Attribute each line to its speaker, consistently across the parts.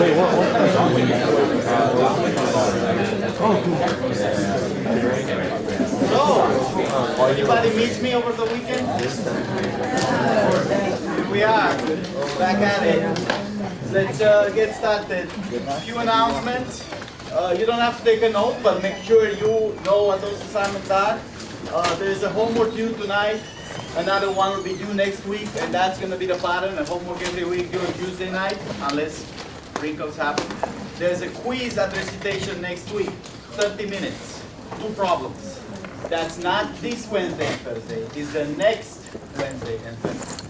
Speaker 1: So, anybody meet me over the weekend? Here we are, back at it. Let's get started. A few announcements. You don't have to take a note, but make sure you know what those assignments are. There's a homework due tonight. Another one will be due next week, and that's going to be the pattern. A homework every week due on Tuesday night, unless wrinkles happen. There's a quiz at recitation next week, 30 minutes, 2 problems. That's not this Wednesday and Thursday. It's the next Wednesday and Thursday.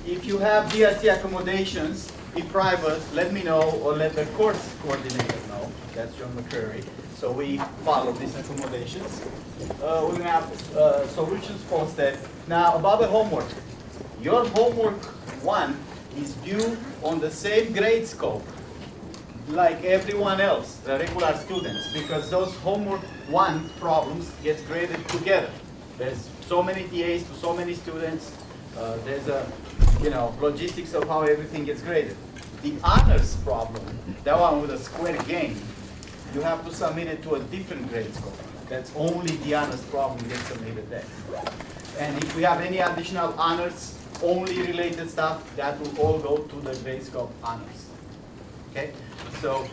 Speaker 1: If you have DRT accommodations in private, let me know, or let the course coordinator know. That's John McCurry. So we follow these accommodations. We're going to have solutions posted. Now, about the homework. Your homework 1 is due on the same grade scope like everyone else, the regular students, because those homework 1 problems get graded together. There's so many TAs to so many students. There's a, logistics of how everything gets graded. The honors problem, that one with a square game, you have to submit it to a different grade scope. That's only the honors problem gets submitted there. And if we have any additional honors, only related stuff, that will all go to the grade scope honors. Okay? So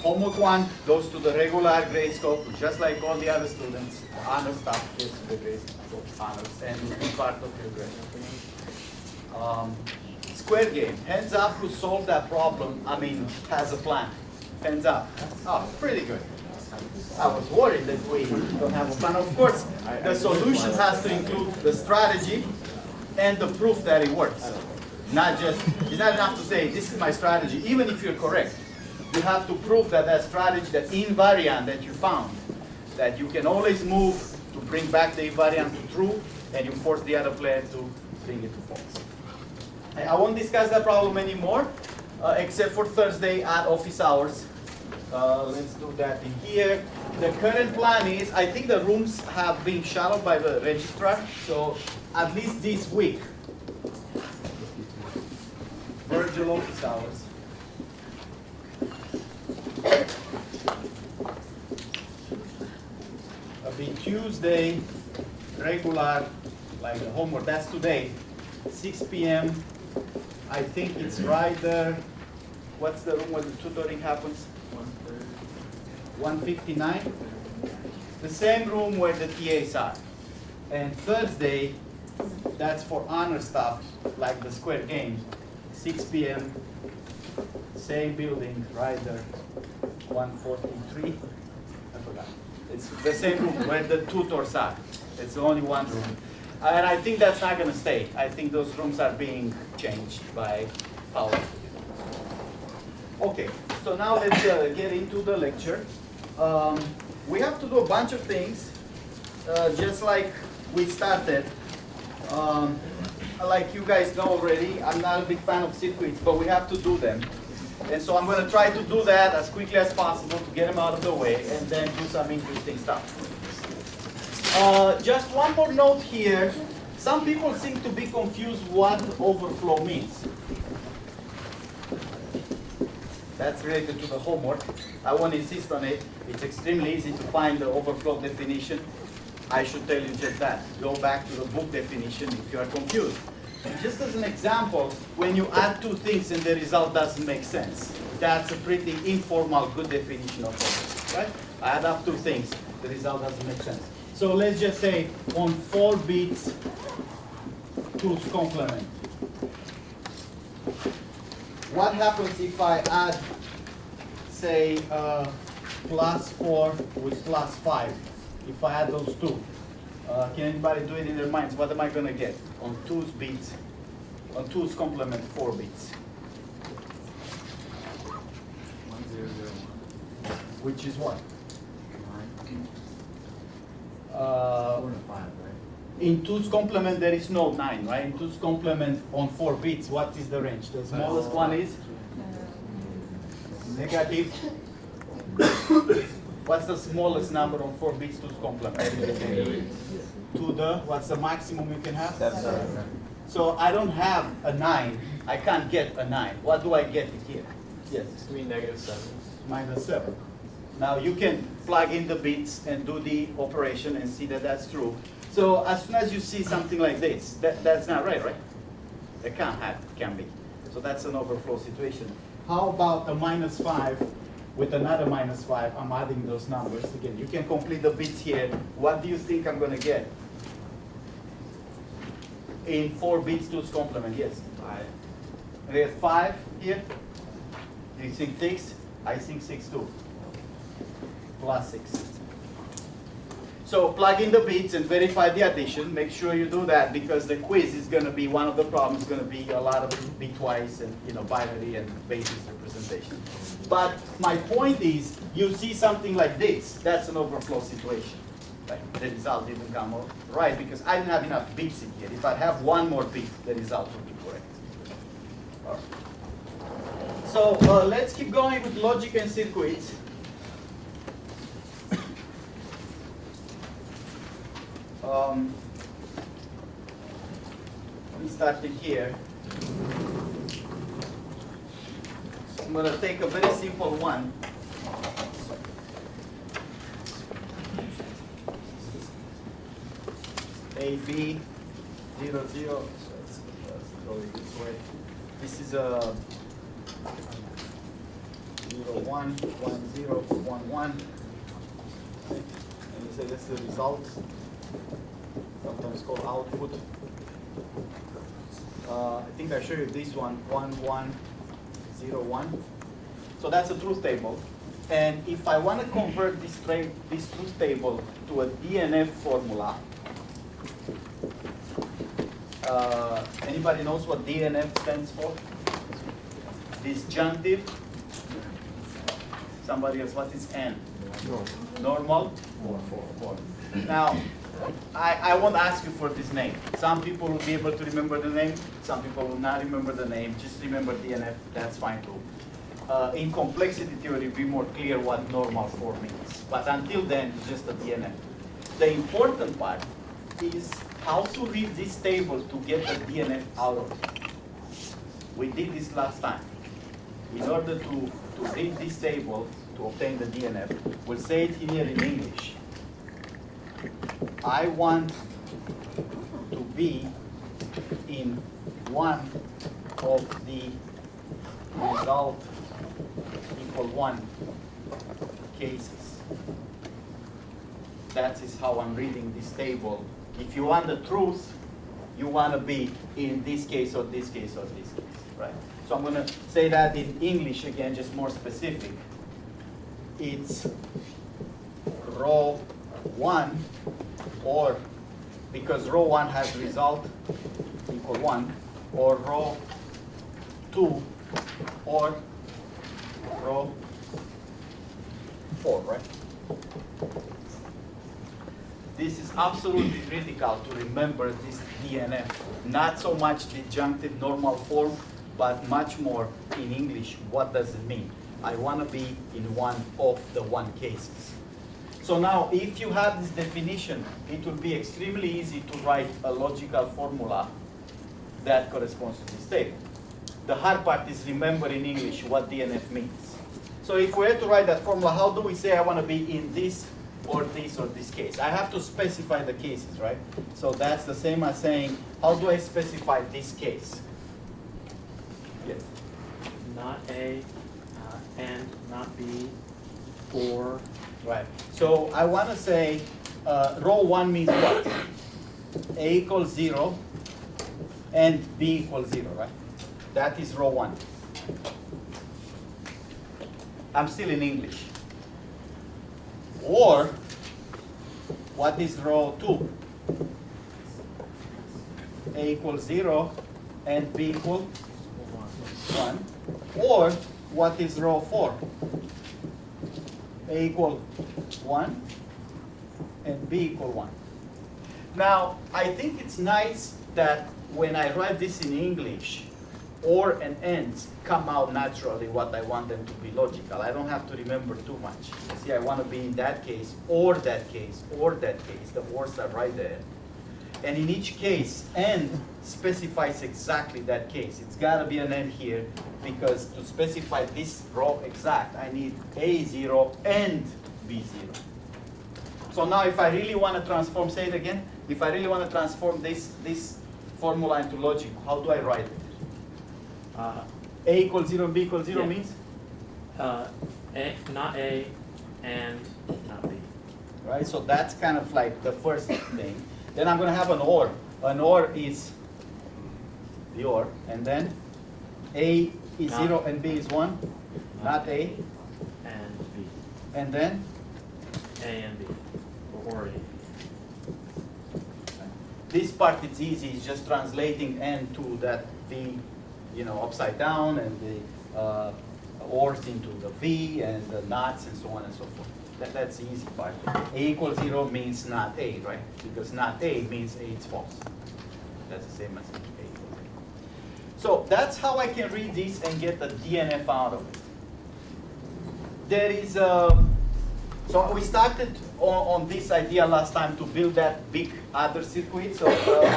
Speaker 1: homework 1 goes to the regular grade scope, just like all the other students. Honors stuff gets to the grade scope honors and will be part of your grade. Square game. Hands up who solved that problem, has a plan. Hands up. Oh, pretty good. I was worried that we don't have a plan. Of course, the solution has to include the strategy and the proof that it works. It's not enough to say, this is my strategy. Even if you're correct, you have to prove that that strategy, that invariant that you found, that you can always move to bring back the invariant to true, and you force the other player to bring it to false. I won't discuss that problem anymore, except for Thursday at office hours. Let's do that in here. The current plan is, I think the rooms have been shadowed by the registrar, so at least this week, virtual office hours. It'll be Tuesday, regular, like the homework, that's today, 6 p.m. I think it's right there. What's the room where the tutoring happens? 159. The same room where the TAs are. And Thursday, that's for honor stuff, like the square game. 6 p.m. Same building, right there. 143. I forgot. It's the same room where the tutors are. It's only one room. And I think that's not going to stay. I think those rooms are being changed by Power. Okay, so now let's get into the lecture. We have to do a bunch of things, just like we started. Like you guys know already, I'm not a big fan of circuits, but we have to do them. And so I'm going to try to do that as quickly as possible to get them out of the way and then do some interesting stuff. Just one more note here. Some people seem to be confused what overflow means. That's related to the homework. I won't insist on it. It's extremely easy to find the overflow definition. I should tell you just that. Go back to the book definition if you are confused. And just as an example, when you add 2 things and the result doesn't make sense, that's a pretty informal, good definition of overflow, right? I add up 2 things, the result doesn't make sense. So let's just say on 4 bits, 2's complement. What happens if I add, say, +4 with +5? If I add those 2, can anybody do it in their minds? What am I going to get on 2's bits, on 2's complement 4 bits? 1001. Which is what? 4 and 5, right? In 2's complement there is no 9, right? In 2's complement on 4 bits, what is the range? The smallest one is negative. What's the smallest number on 4 bits 2's complement? To the, what's the maximum you can have? So I don't have a 9. I can't get a 9. What do I get here? Yes?
Speaker 2: It's going to be -7.
Speaker 1: -7. Now you can plug in the bits and do the operation and see that that's true. So as soon as you see something like this, that's not right? It can be. So that's an overflow situation. How about a -5 with another -5? I'm adding those numbers again. You can complete the bits here. What do you think I'm going to get? In 4 bits 2's complement, yes.
Speaker 2: 5.
Speaker 1: I get 5 here. Do you think 6? I think 6 too. +6. So plug in the bits and verify the addition. Make sure you do that because the quiz is going to be, one of the problems is going to be a lot of bitwise and binary and basis representation. But my point is, you see something like this, that's an overflow situation. Right? The result didn't come out right because I didn't have enough bits in here. If I have one more bit, the result would be correct. All right. So let's keep going with logic and circuits. We started here. So I'm going to take a very simple one. A, B, 0, 0. So let's go this way. This is a 0, 1, 1, 0, 1, 1. And you say this is the result. Sometimes called output. I think I showed you this one, 1, 1, 0, 1. So that's a truth table. And if I want to convert this truth table to a DNF formula, anybody knows what DNF stands for? Disjunctive. Somebody else, what is N? Normal? 4. Now, I won't ask you for this name. Some people will be able to remember the name. Some people will not remember the name. Just remember DNF. That's fine too. In complexity theory, be more clear what normal form means. But until then, it's just a DNF. The important part is how to read this table to get the DNF out of it. We did this last time. In order to read this table to obtain the DNF, we'll say it here in English. I want to be in one of the result equal 1 cases. That is how I'm reading this table. If you want the truth, you want to be in this case or this case or this case, right? So I'm going to say that in English again, just more specific. It's row 1, or because row 1 has result equal 1, or row 2, or row 4, right? This is absolutely critical to remember this DNF. Not so much disjunctive normal form, but much more in English. What does it mean? I want to be in one of the 1 cases. So now, if you have this definition, it will be extremely easy to write a logical formula that corresponds to this table. The hard part is remember in English what DNF means. So if we had to write that formula, how do we say I want to be in this or this case? I have to specify the cases, right? So that's the same as saying, how do I specify this case? Yes?
Speaker 3: Not A, and not B, or.
Speaker 1: Right. So I want to say row 1 means what? A equals 0 and B equals 0, right? That is row 1. I'm still in English. Or, what is row 2? A equals 0 and B equals 1. Or, what is row 4? A equal 1 and B equal 1. Now, I think it's nice that when I write this in English, or and ends come out naturally what I want them to be logical. I don't have to remember too much. See, I want to be in that case, or that case, or that case. The words are right there. And in each case, and specifies exactly that case. It's got to be an and here, because to specify this row exact, I need A0 and B0. So now if I really want to transform, say it again, if I really want to transform this formula into logic, how do I write it? A equals 0 and B equals 0
Speaker 3: Yeah.
Speaker 1: means?
Speaker 3: Not A and not B.
Speaker 1: Right, so that's kind of like the first thing. Then I'm going to have an OR. An OR is the OR, and then A is
Speaker 3: Not-
Speaker 1: 0 and B is 1, not A,
Speaker 3: And B.
Speaker 1: and then
Speaker 3: A and B. Or A.
Speaker 1: this part it's easy, it's just translating N to that V, upside down, and the ORs into the V, and the nots, and so on and so forth. That's the easy part. A equals 0 means not A, right? Because not A means A is false. That's the same as A equals 0. So that's how I can read this and get the DNF out of it. There is so we started on this idea last time to build that big other circuit. So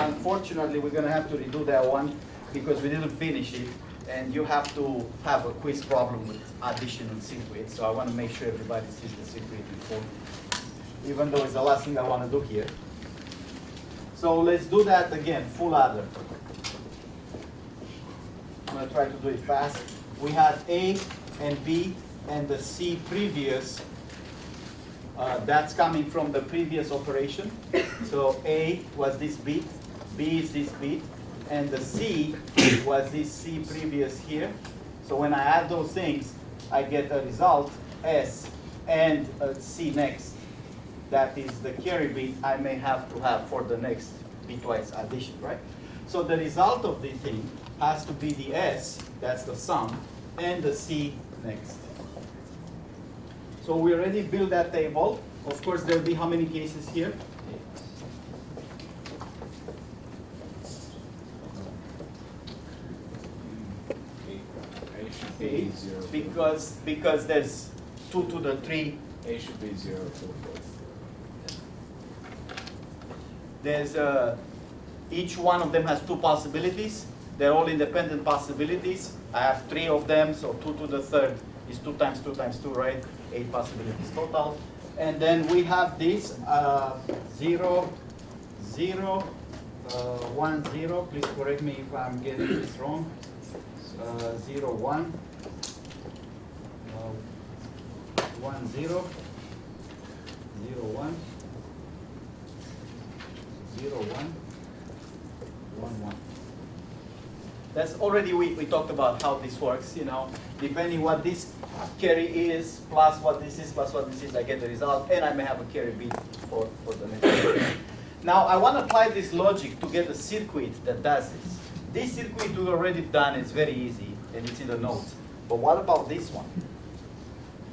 Speaker 1: unfortunately, we're going to have to redo that one because we didn't finish it. And you have to have a quiz problem with additional circuits. So I want to make sure everybody sees the circuit before, even though it's the last thing I want to do here. So let's do that again, full adder. I'm going to try to do it fast. We had A and B and the C previous. That's coming from the previous operation. So A was this bit, B is this bit, and the C was this C previous here. So when I add those things, I get a result, S, and a C next. That is the carry bit I may have to have for the next bitwise addition, right? So the result of this thing has to be the S, that's the sum, and the C next. So we already built that table. Of course, there will be how many cases here?
Speaker 2: A should be 0 to the
Speaker 1: Because there's 2 to the 3.
Speaker 2: A should be 0 to the 4th.
Speaker 1: There's each one of them has 2 possibilities. They're all independent possibilities. I have 3 of them, so 2 to the 3rd is 2 times 2 times 2, right? 8 possibilities total. And then we have this 0, 0, 1, 0. Please correct me if I'm getting this wrong. 0, 1, 1, 0, 0, 1, 0, 1, 1, 1. That's already, we talked about how this works, depending what this carry is, plus what this is, plus what this is, I get the result, and I may have a carry bit for the next. Now, I want to apply this logic to get a circuit that does this. This circuit we've already done, it's very easy, and it's in the notes. But what about this one?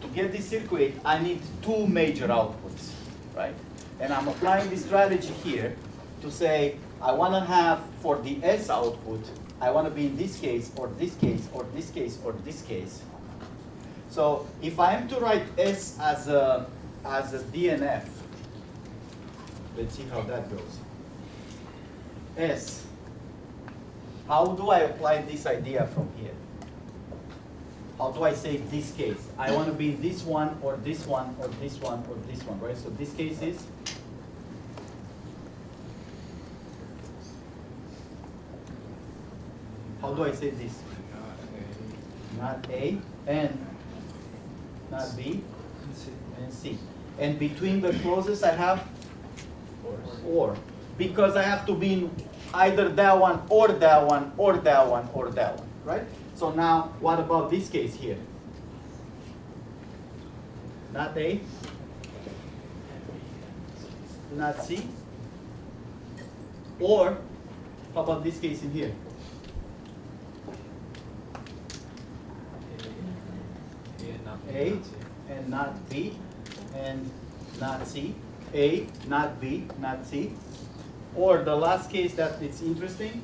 Speaker 1: To get this circuit, I need 2 major outputs, right? And I'm applying this strategy here to say, I want to have, for the S output, I want to be in this case, or this case, or this case, or this case. So if I am to write S as a DNF, let's see how that goes. S, how do I apply this idea from here? How do I say this case? I want to be in this one, or this one, or this one, or this one, right? So this case is? How do I say this? Not A, and not B, and C. And between the clauses I have or. Because I have to be in either that one, or that one, or that one, or that one, right? So now, what about this case here? Not A, not C, or how about this case in here? A and not B and not C. A, not B, not C. Or the last case that it's interesting,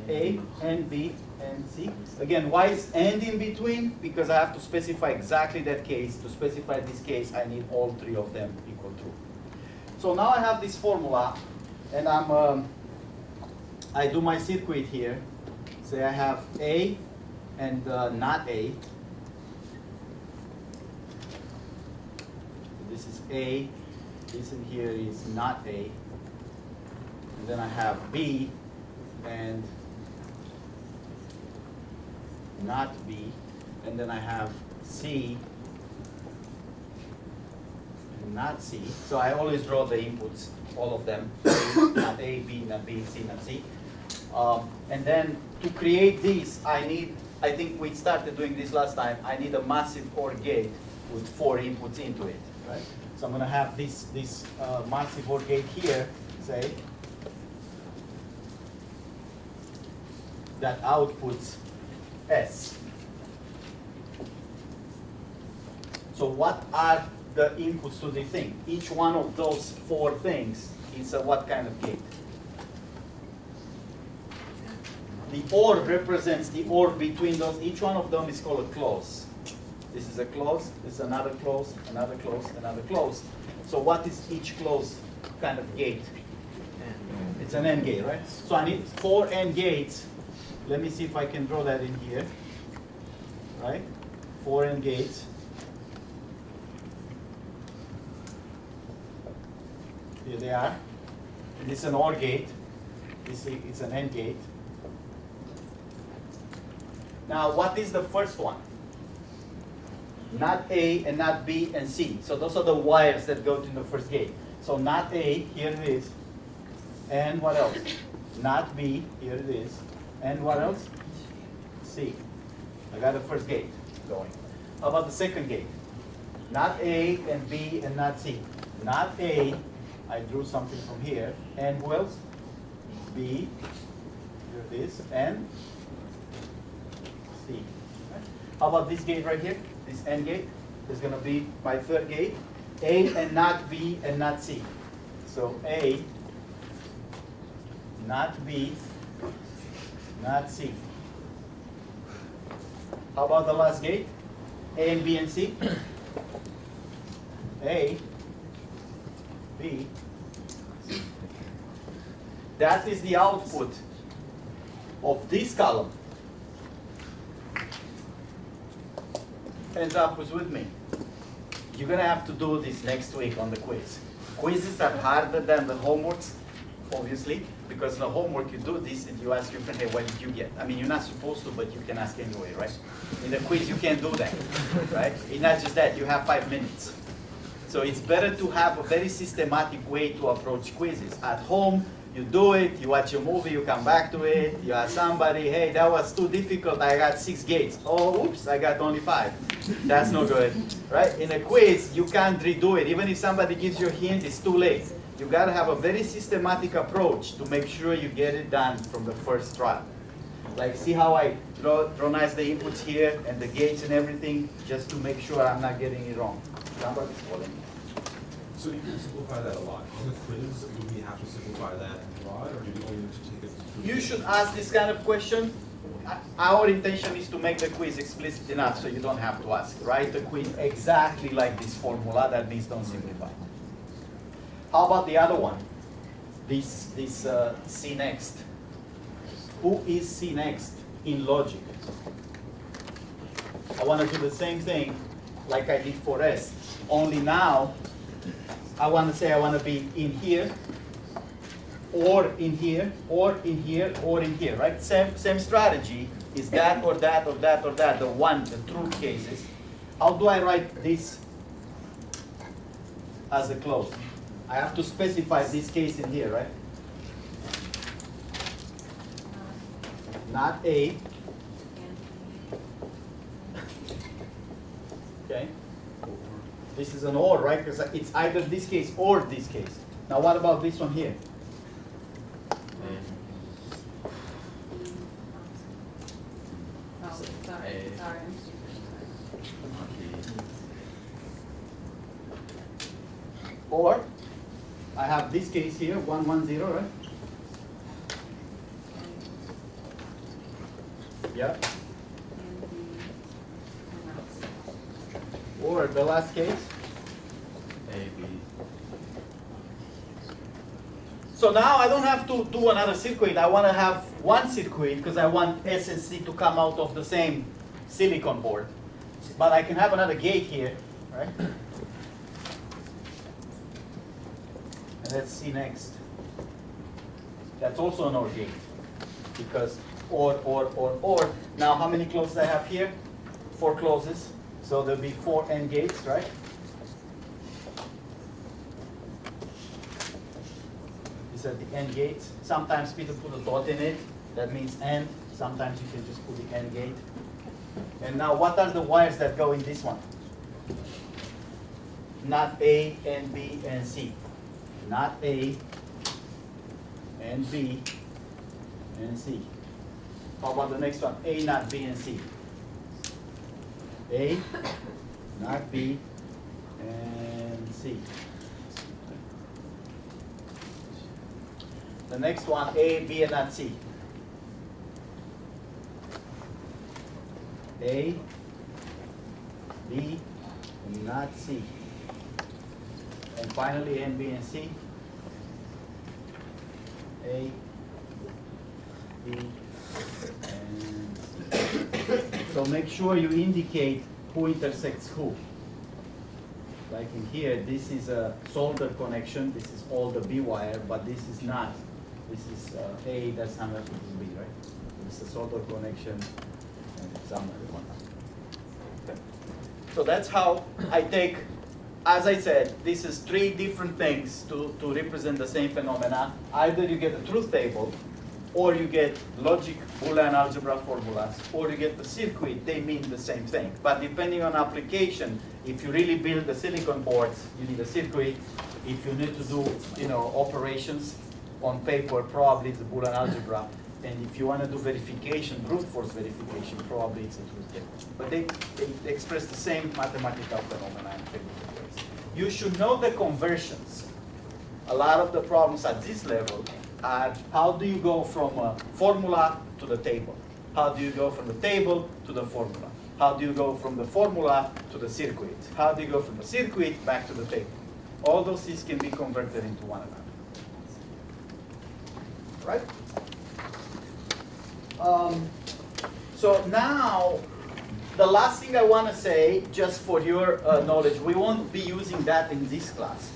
Speaker 1: A and B and C. Again, why is and in between? Because I have to specify exactly that case. To specify this case, I need all 3 of them equal true. So now I have this formula, and I do my circuit here. Say I have A and not A. This is A. This in here is not A. And then I have B and not B. And then I have C and not C. So I always draw the inputs, all of them. Not A, B, not B, C, not C. And then to create these, I think we started doing this last time, I need a massive OR gate with 4 inputs into it, right? So I'm gonna have this massive OR gate here, say, that outputs S. So what are the inputs to the thing? Each one of those 4 things is a what kind of gate? The OR represents the OR between those. Each one of them is called a close. This is a close, this is another close, another close, another close. So what is each close kind of gate? It's an AND gate, right? So I need 4 AND gates. Let me see if I can draw that in here. Right? 4 AND gates. Here they are. And this is an OR gate. This is an AND gate. Now, what is the first one? Not A and not B and C. So those are the wires that go to the first gate. So not A, here it is. And what else? Not B, here it is. And what else? C. I got the first gate going. How about the second gate? Not A and B and not C. Not A, I drew something from here. And who else? B, here it is. And C. Right? How about this gate right here? This AND gate is going to be my third gate. A and not B and not C. So A, not B, not C. How about the last gate? A and B and C. A, B, C. That is the output of this column. Hands up, who's with me? You're gonna have to do this next week on the quiz. Quizzes are harder than the homeworks, obviously, because the homework you do this and you ask your friend, hey, what did you get? I mean, you're not supposed to, but you can ask anyway, right? In the quiz, you can't do that, right? It's not just that, you have 5 minutes. So it's better to have a very systematic way to approach quizzes. At home, you do it, you watch a movie, you come back to it, you ask somebody, hey, that was too difficult, I got 6 gates. Oh, oops, I got only 5. That's no good, right? In a quiz, you can't redo it. Even if somebody gives you a hint, it's too late. You gotta have a very systematic approach to make sure you get it done from the first try. Like, see how I draw nice the inputs here and the gates and everything, just to make sure I'm not getting it wrong. Somebody's calling me.
Speaker 4: So you can simplify that a lot. On the quiz, would we have to simplify that a lot, or do we only need to take it to
Speaker 1: You should ask this kind of question. Our intention is to make the quiz explicit enough so you don't have to ask. Write the quiz exactly like this formula. That means don't simplify. How about the other one? This C next. Who is C next in logic? I want to do the same thing like I did for S. Only now, I want to say I want to be in here, or in here, or in here, or in here, right? Same strategy. Is that or that or that or that, the true cases. How do I write this as a close? I have to specify this case in here, right? Not A. Okay. This is an OR, right? Because it's either this case or this case. Now what about this one here?
Speaker 5: Oh, sorry, sorry.
Speaker 1: Or I have this case here, 1, 1, 0, right? Yeah. Or the last case,
Speaker 3: A, B.
Speaker 1: So now I don't have to do another circuit. I want to have one circuit because I want S and C to come out of the same silicon board. But I can have another gate here, right? And let's see next. That's also an OR gate because OR. Now how many closes I have here? 4 closes. So there'll be 4 AND gates, right? These are the AND gates. Sometimes people put a dot in it. That means AND. Sometimes you can just put the AND gate. And now what are the wires that go in this one? Not A and B and C. Not A and B and C. How about the next one? A, not B and C. A, not B, and C. The next one, A, B, and not C. A, B, and not C. And finally, A, B, and C. A, B, and C. So make sure you indicate who intersects who. Like in here, this is a solder connection. This is all the B wire, but this is not. This is A, that's somewhere to B, right? This is a solder connection, and somewhere one. Okay. So that's how I take, as I said, this is 3 different things to represent the same phenomena. Either you get a truth table, or you get logic Boolean algebra formulas, or you get the circuit. They mean the same thing. But depending on application, if you really build the silicon boards, you need a circuit. If you need to do, operations on paper, probably it's a Boolean algebra. And if you want to do verification, brute force verification, probably it's a truth table. But they express the same mathematical phenomena in 3 different ways. You should know the conversions. A lot of the problems at this level are how do you go from a formula to the table? How do you go from the table to the formula? How do you go from the formula to the circuit? How do you go from the circuit back to the table? All those things can be converted into one another. Right? So now, the last thing I want to say, just for your knowledge, we won't be using that in this class.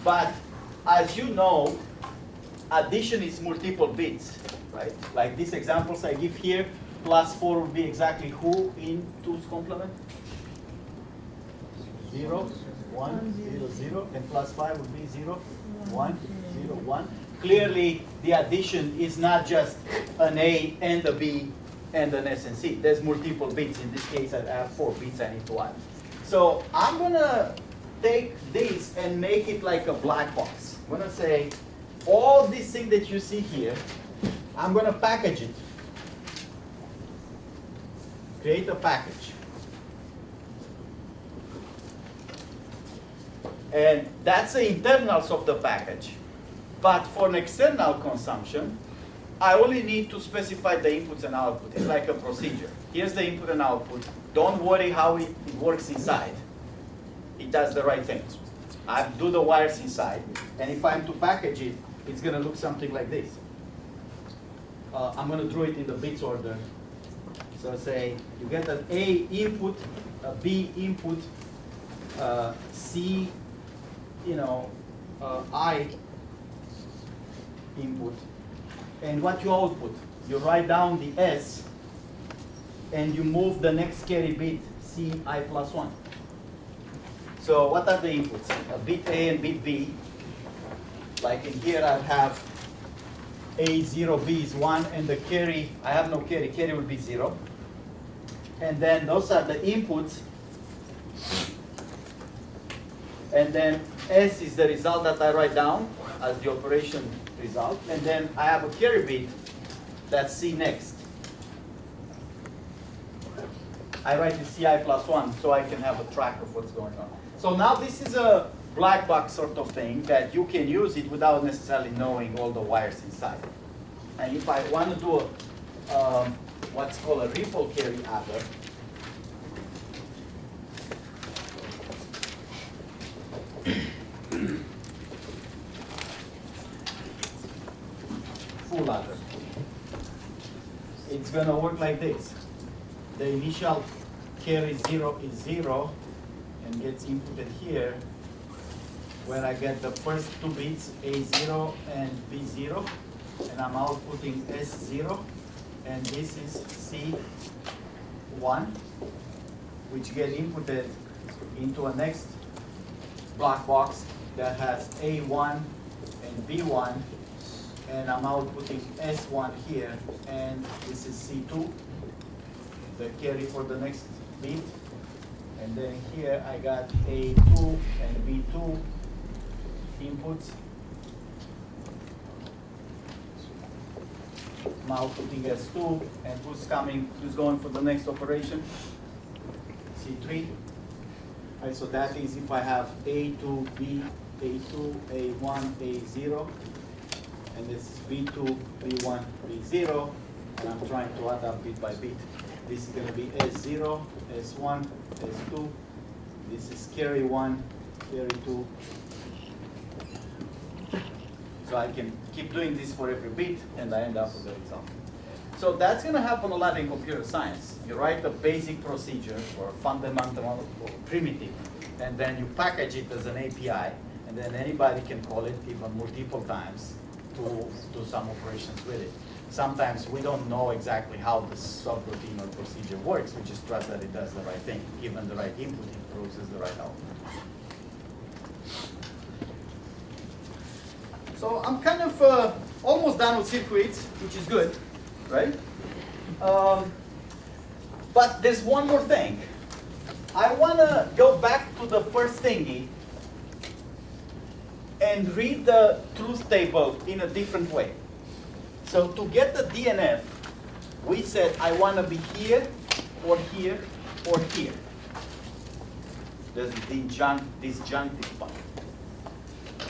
Speaker 1: But as you know, addition is multiple bits, right? Like these examples I give here, +4 would be exactly who in 2's complement? 0, 1, 0, 0, and +5 would be 0, 1, 0, 1. Clearly, the addition is not just an A and a B and an S and C. There's multiple bits. In this case, I have 4 bits I need to add. So I'm going to take this and make it like a black box. I'm going to say, all these things that you see here, I'm going to package it. Create a package. And that's the internals of the package. But for an external consumption, I only need to specify the inputs and output. It's like a procedure. Here's the input and output. Don't worry how it works inside. It does the right thing. I do the wires inside. And if I'm to package it, it's going to look something like this. I'm going to draw it in the bits order. So say you get an A input, a B input, C, I input. And what you output? You write down the S, and you move the next carry bit, C, I plus 1. So what are the inputs? A bit A and bit B. Like in here I have A 0, B is 1, and the carry, I have no carry, carry will be 0. And then those are the inputs. And then S is the result that I write down as the operation result. And then I have a carry bit that's C next. I write the CI plus 1 so I can have a track of what's going on. So now this is a black box sort of thing that you can use it without necessarily knowing all the wires inside. And if I want to do what's called a ripple carry adder, it's gonna work like this. The initial carry 0 is 0 and gets inputted here, where I get the first two bits, A0 and B0, and I'm outputting S0, and this is C1, which get inputted into a next block box that has A1 and B1, and I'm outputting S1 here, and this is C2, the carry for the next bit. And then here I got A2 and B2 inputs. I'm outputting S2, and who's going for the next operation? C3. Right, so that is if I have A2, B, A2, A1, A0, and this is B2, B1, B0, and I'm trying to add up bit by bit. This is going to be S0, S1, S2. This is carry 1, carry 2. So I can keep doing this for every bit, and I end up with the result. So that's going to happen a lot in computer science. You write a basic procedure or fundamental or primitive, and then you package it as an API, and then anybody can call it even multiple times to do some operations with it. Sometimes we don't know exactly how the subroutine or procedure works. We just trust that it does the right thing. Given the right input, it produces the right output. So I'm kind of almost done with circuits, which is good, right? But there's one more thing. I want to go back to the first thingy and read the truth table in a different way. So to get the DNF, we said I want to be here, or here, or here. There's the disjunctive part.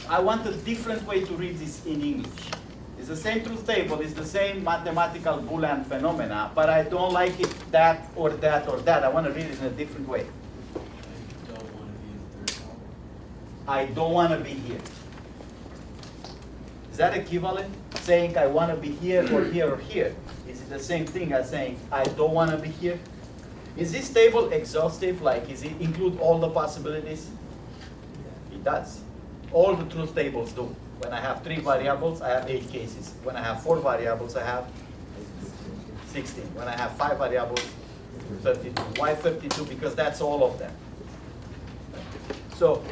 Speaker 1: I want a different way to read this in English. It's the same truth table, it's the same mathematical Boolean phenomena, but I don't like it that or that or that. I want to read it in a different way. I don't want to be here. Is that equivalent? Saying I want to be here or here or here. Is it the same thing as saying I don't want to be here? Is this table exhaustive? Like, does it include all the possibilities? It does. All the truth tables do. When I have 3 variables, I have 8 cases. When I have 4 variables, I have 16. When I have 5 variables, 32. Why 32? Because that's all of them. So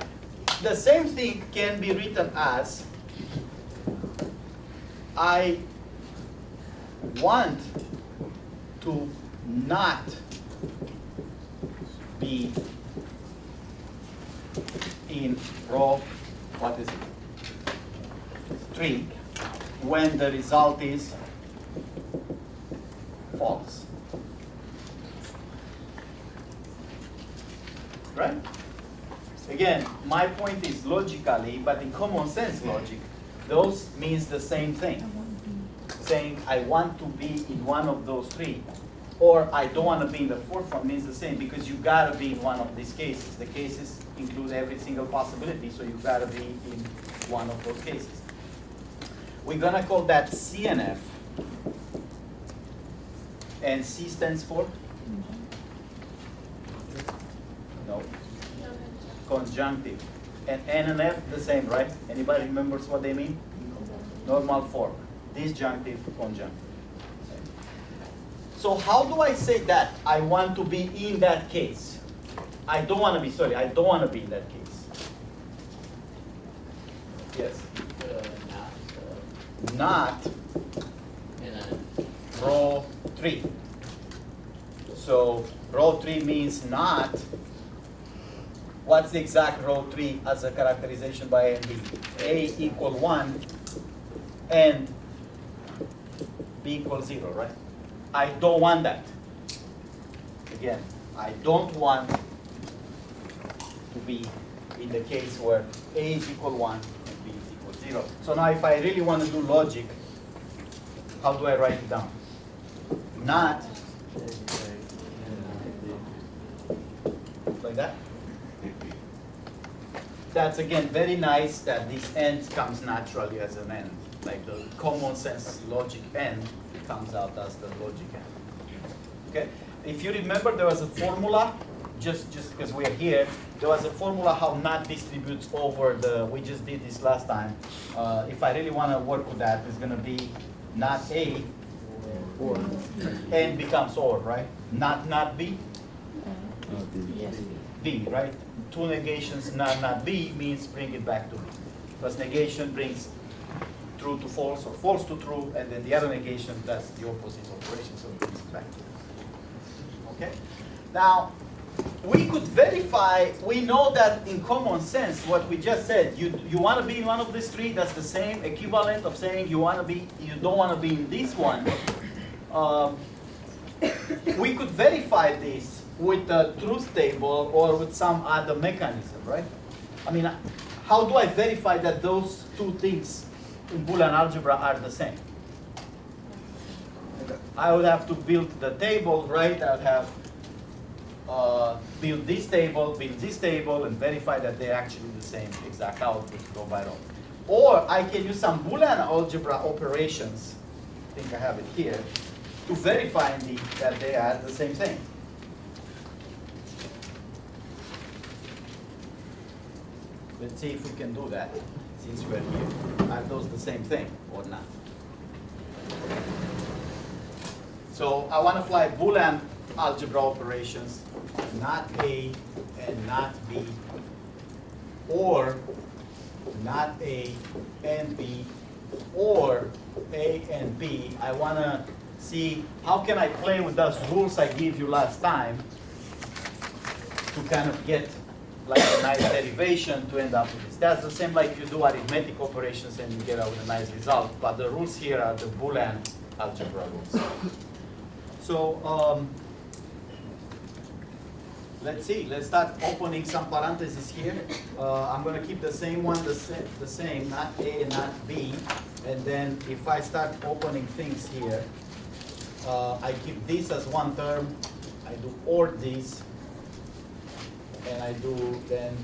Speaker 1: the same thing can be written as I want to not be in row, what is it? 3, when the result is false. Right? Again, my point is logically, but in common sense logic, those means the same thing. Saying I want to be in one of those 3, or I don't want to be in the 4th one means the same, because you gotta be in one of these cases. The cases include every single possibility, so you gotta be in one of those cases. We're gonna call that CNF, and C stands for? No. Conjunctive. And N and F the same, right? Anybody remembers what they mean? Normal form. Disjunctive, conjunctive. So how do I say that? I want to be in that case. I don't want to be, sorry, I don't want to be in that case. Yes. Not row 3. So row 3 means not. What's the exact row 3 as a characterization by A and B? A equal 1 and B equals 0, right? I don't want that. Again, I don't want to be in the case where A is equal 1 and B is equal 0. So now if I really want to do logic, how do I write it down? Not like that. That's again very nice that this end comes naturally as an end, like the common sense logic end. comes out as the logic end. Okay? If you remember, there was a formula, just because we're here, there was a formula how not distributes over the, we just did this last time. If I really want to work with that, it's going to be not A, or N becomes OR, right? Not B,
Speaker 5: Yes.
Speaker 1: B, right? Two negations, not B, means bring it back to B. Plus negation brings true to false or false to true, and then the other negation, that's the opposite operation, so it brings it back to B. Okay? Now, we could verify, we know that in common sense, what we just said, you want to be in one of these three, that's the same equivalent of saying you don't want to be in this one. We could verify this with the truth table or with some other mechanism, right? I mean, how do I verify that those two things in Boolean algebra are the same? I would have to build the table, right? I would have build this table, and verify that they're actually the same exact output row by row. Or I can use some Boolean algebra operations, I think I have it here, to verify indeed that they are the same thing. Let's see if we can do that, since we're here. Are those the same thing or not? So I want to apply Boolean algebra operations, not A and not B, or not A and B, or A and B. I want to see how can I play with those rules I gave you last time to kind of get like a nice derivation to end up with this. That's the same like you do arithmetic operations and you get out with a nice result, but the rules here are the Boolean algebra rules. So let's see, let's start opening some parentheses here. I'm going to keep the same one the same, not A and not B. And then if I start opening things here, I keep this as one term, I do OR this, and I do then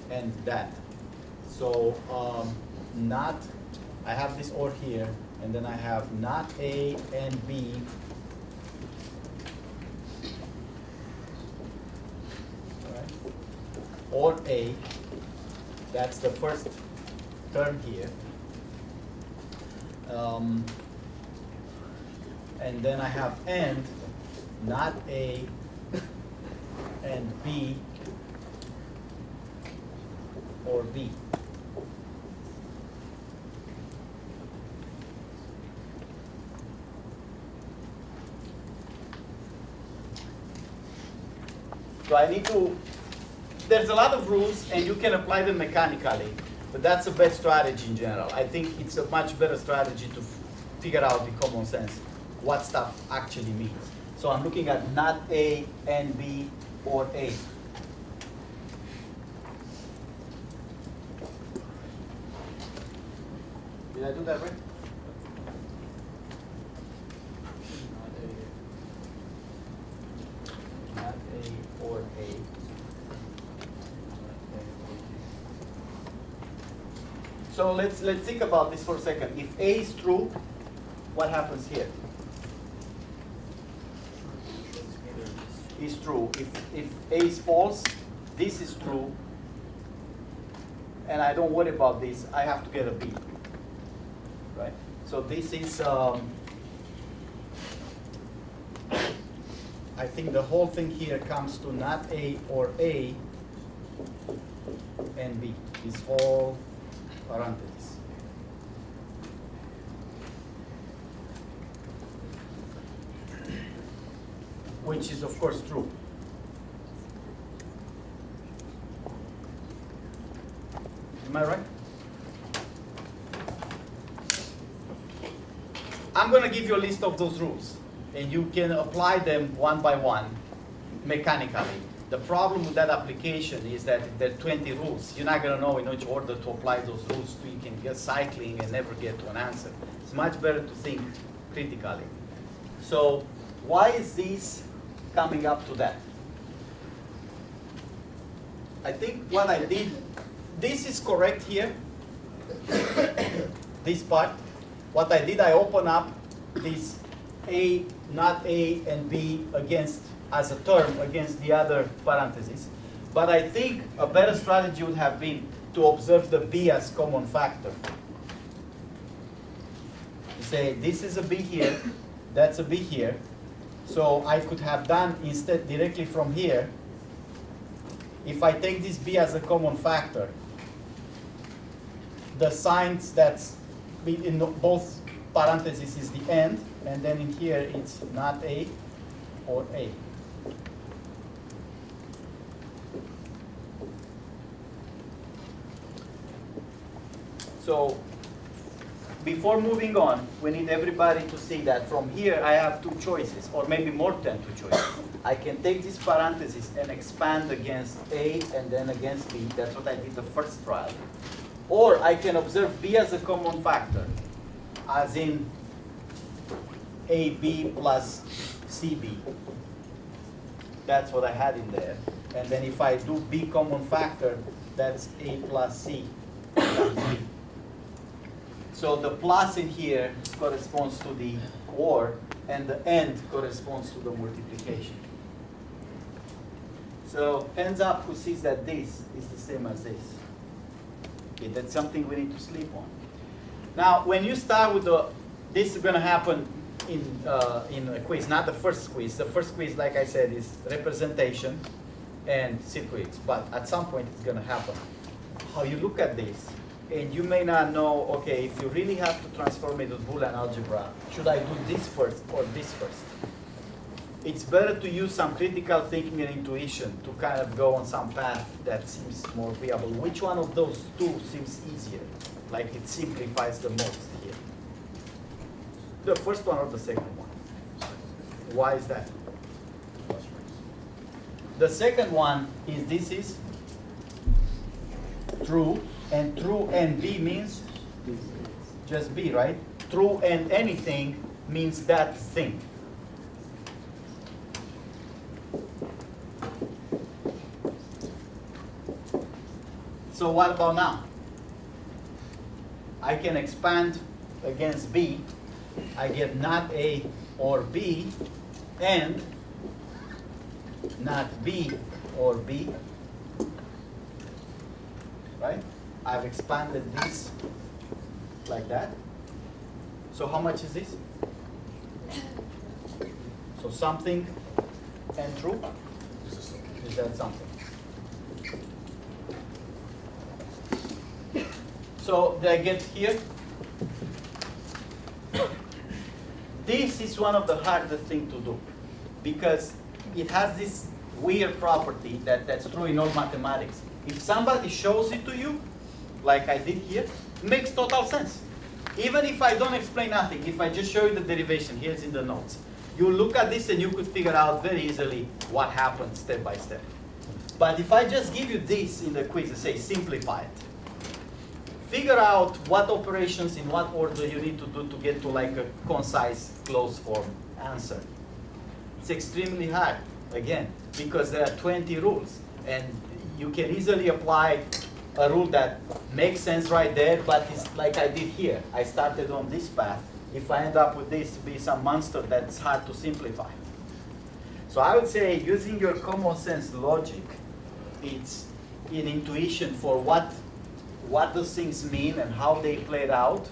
Speaker 1: and that. So not, I have this OR here, and then I have not A and B, or A, that's the first term here. And then I have AND, not A and B, or B. So I need to, there's a lot of rules and you can apply them mechanically, but that's a bad strategy in general. I think it's a much better strategy to figure out the common sense, what stuff actually means. So I'm looking at not A and B or A. Did I do that right? Not A or A. So let's think about this for a second. If A is true, what happens here? Is true. If A is false, this is true, and I don't worry about this, I have to get a B. Right? So this is, I think the whole thing here comes to not A or A and B, this whole parenthesis. Which is of course true. Am I right? I'm going to give you a list of those rules, and you can apply them one by one mechanically. The problem with that application is that if there are 20 rules, you're not going to know in which order to apply those rules, so you can get cycling and never get to an answer. It's much better to think critically. So why is this coming up to that? I think what I did, this is correct here, this part. What I did, I open up this A, not A and B against, as a term against the other parentheses. But I think a better strategy would have been to observe the B as common factor. You say, this is a B here, that's a B here. So I could have done instead directly from here, if I take this B as a common factor, the signs that's in both parentheses is the and then in here it's not A or A. So before moving on, we need everybody to see that from here I have two choices, or maybe more than two choices. I can take this parenthesis and expand against A and then against B. That's what I did the first trial. Or I can observe B as a common factor, as in AB plus CB. That's what I had in there. And then if I do B common factor, that's A plus C times B. So the plus in here corresponds to the or, and the and corresponds to the multiplication. So hands up who sees that this is the same as this. Okay, that's something we need to sleep on. Now, when you start with this is going to happen in a quiz, not the first quiz. The first quiz, like I said, is representation and circuits. But at some point, it's going to happen. How you look at this, and you may not know, okay, if you really have to transform it to Boolean algebra, should I do this first or this first? It's better to use some critical thinking and intuition to kind of go on some path that seems more viable. Which one of those two seems easier? Like it simplifies the most here. The first one or the second one? Why is that? The second one is this is true, and true and B means just B, right? True and anything means that thing. So what about now? I can expand against B. I get not A or B, and not B or B. Right? I've expanded this like that. So how much is this? So something and true? Is that something? So did I get here? This is one of the hardest things to do because it has this weird property that's true in all mathematics. If somebody shows it to you, like I did here, it makes total sense. Even if I don't explain nothing, if I just show you the derivation, here's in the notes. You look at this and you could figure out very easily what happened step by step. But if I just give you this in the quiz and say simplify it, figure out what operations in what order you need to do to get to like a concise closed form answer. It's extremely hard, again, because there are 20 rules. And you can easily apply a rule that makes sense right there, but it's like I did here. I started on this path. If I end up with this to be some monster that's hard to simplify. So I would say using your common sense logic, it's an intuition for what those things mean and how they played out.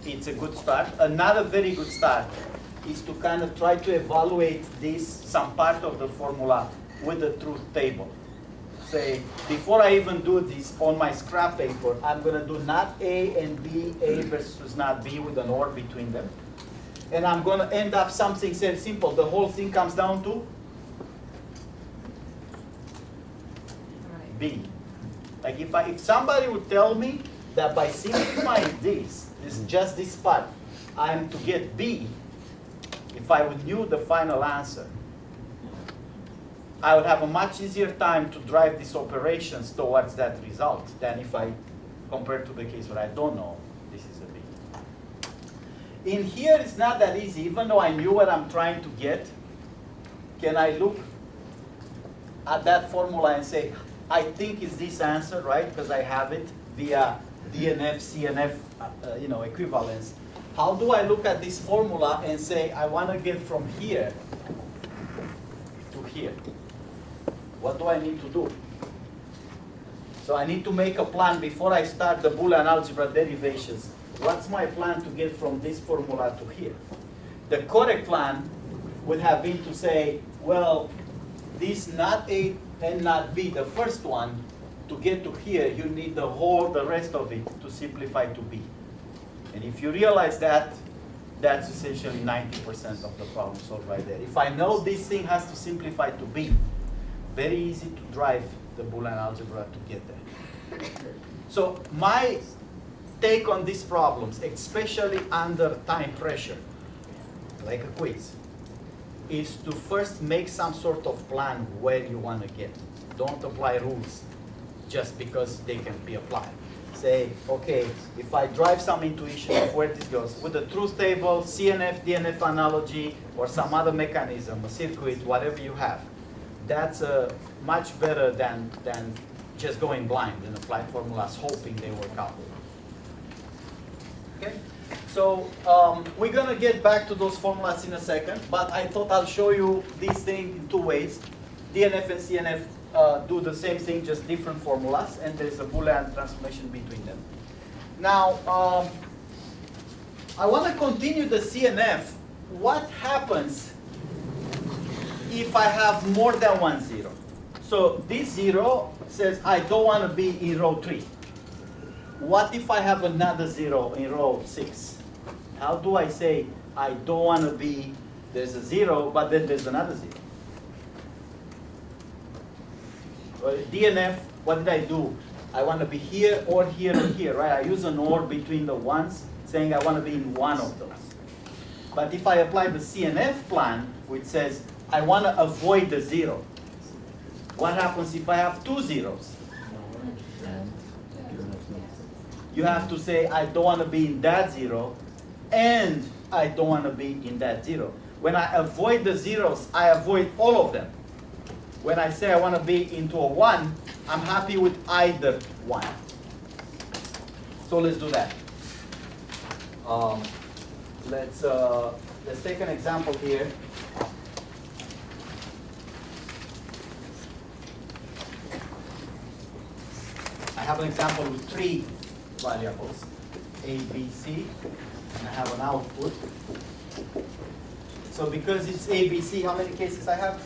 Speaker 1: It's a good start. Another very good start is to kind of try to evaluate this, some part of the formula with the truth table. Say, before I even do this on my scrap paper, I'm going to do not A and B, A versus not B with an or between them. And I'm going to end up something very simple. The whole thing comes down to B. Like if somebody would tell me that by simplifying this just this part, I'm to get B, if I would knew the final answer, I would have a much easier time to drive these operations towards that result than if I compare to the case where I don't know this is a B. In here, it's not that easy. Even though I knew what I'm trying to get, can I look at that formula and say, I think it's this answer, right? Because I have it via DNF, CNF, equivalence. how do I look at this formula and say, I want to get from here to here? What do I need to do? So I need to make a plan before I start the Boolean algebra derivations. What's my plan to get from this formula to here? The correct plan would have been to say, well, this not A and not B, the first one, to get to here, you need the rest of it to simplify to B. And if you realize that, that's essentially 90% of the problem solved right there. If I know this thing has to simplify to B, very easy to drive the Boolean algebra to get there. So my take on these problems, especially under time pressure, like a quiz, is to first make some sort of plan where you want to get. Don't apply rules just because they can be applied. Say, okay, if I drive some intuition of where this goes, with a truth table, CNF, DNF analogy, or some other mechanism, a circuit, whatever you have, that's much better than just going blind and applying formulas hoping they work out. Okay? So we're going to get back to those formulas in a second, but I thought I'll show you this thing in two ways. DNF and CNF do the same thing, just different formulas, and there's a Boolean transformation between them. Now, I want to continue the CNF. What happens if I have more than one zero? So this zero says I don't want to be in row 3. What if I have another zero in row 6? How do I say I don't want to be, there's a zero, but then there's another zero? DNF, what did I do? I want to be here or here or here, right? I use an or between the ones, saying I want to be in one of those. But if I apply the CNF plan, which says I want to avoid the zero, what happens if I have two zeros? You have to say I don't want to be in that zero, and I don't want to be in that zero. When I avoid the zeros, I avoid all of them. When I say I want to be into a 1, I'm happy with either one. So let's do that. Let's take an example here. I have an example with 3 variables, A, B, C, and I have an output. So because it's A, B, C, how many cases I have?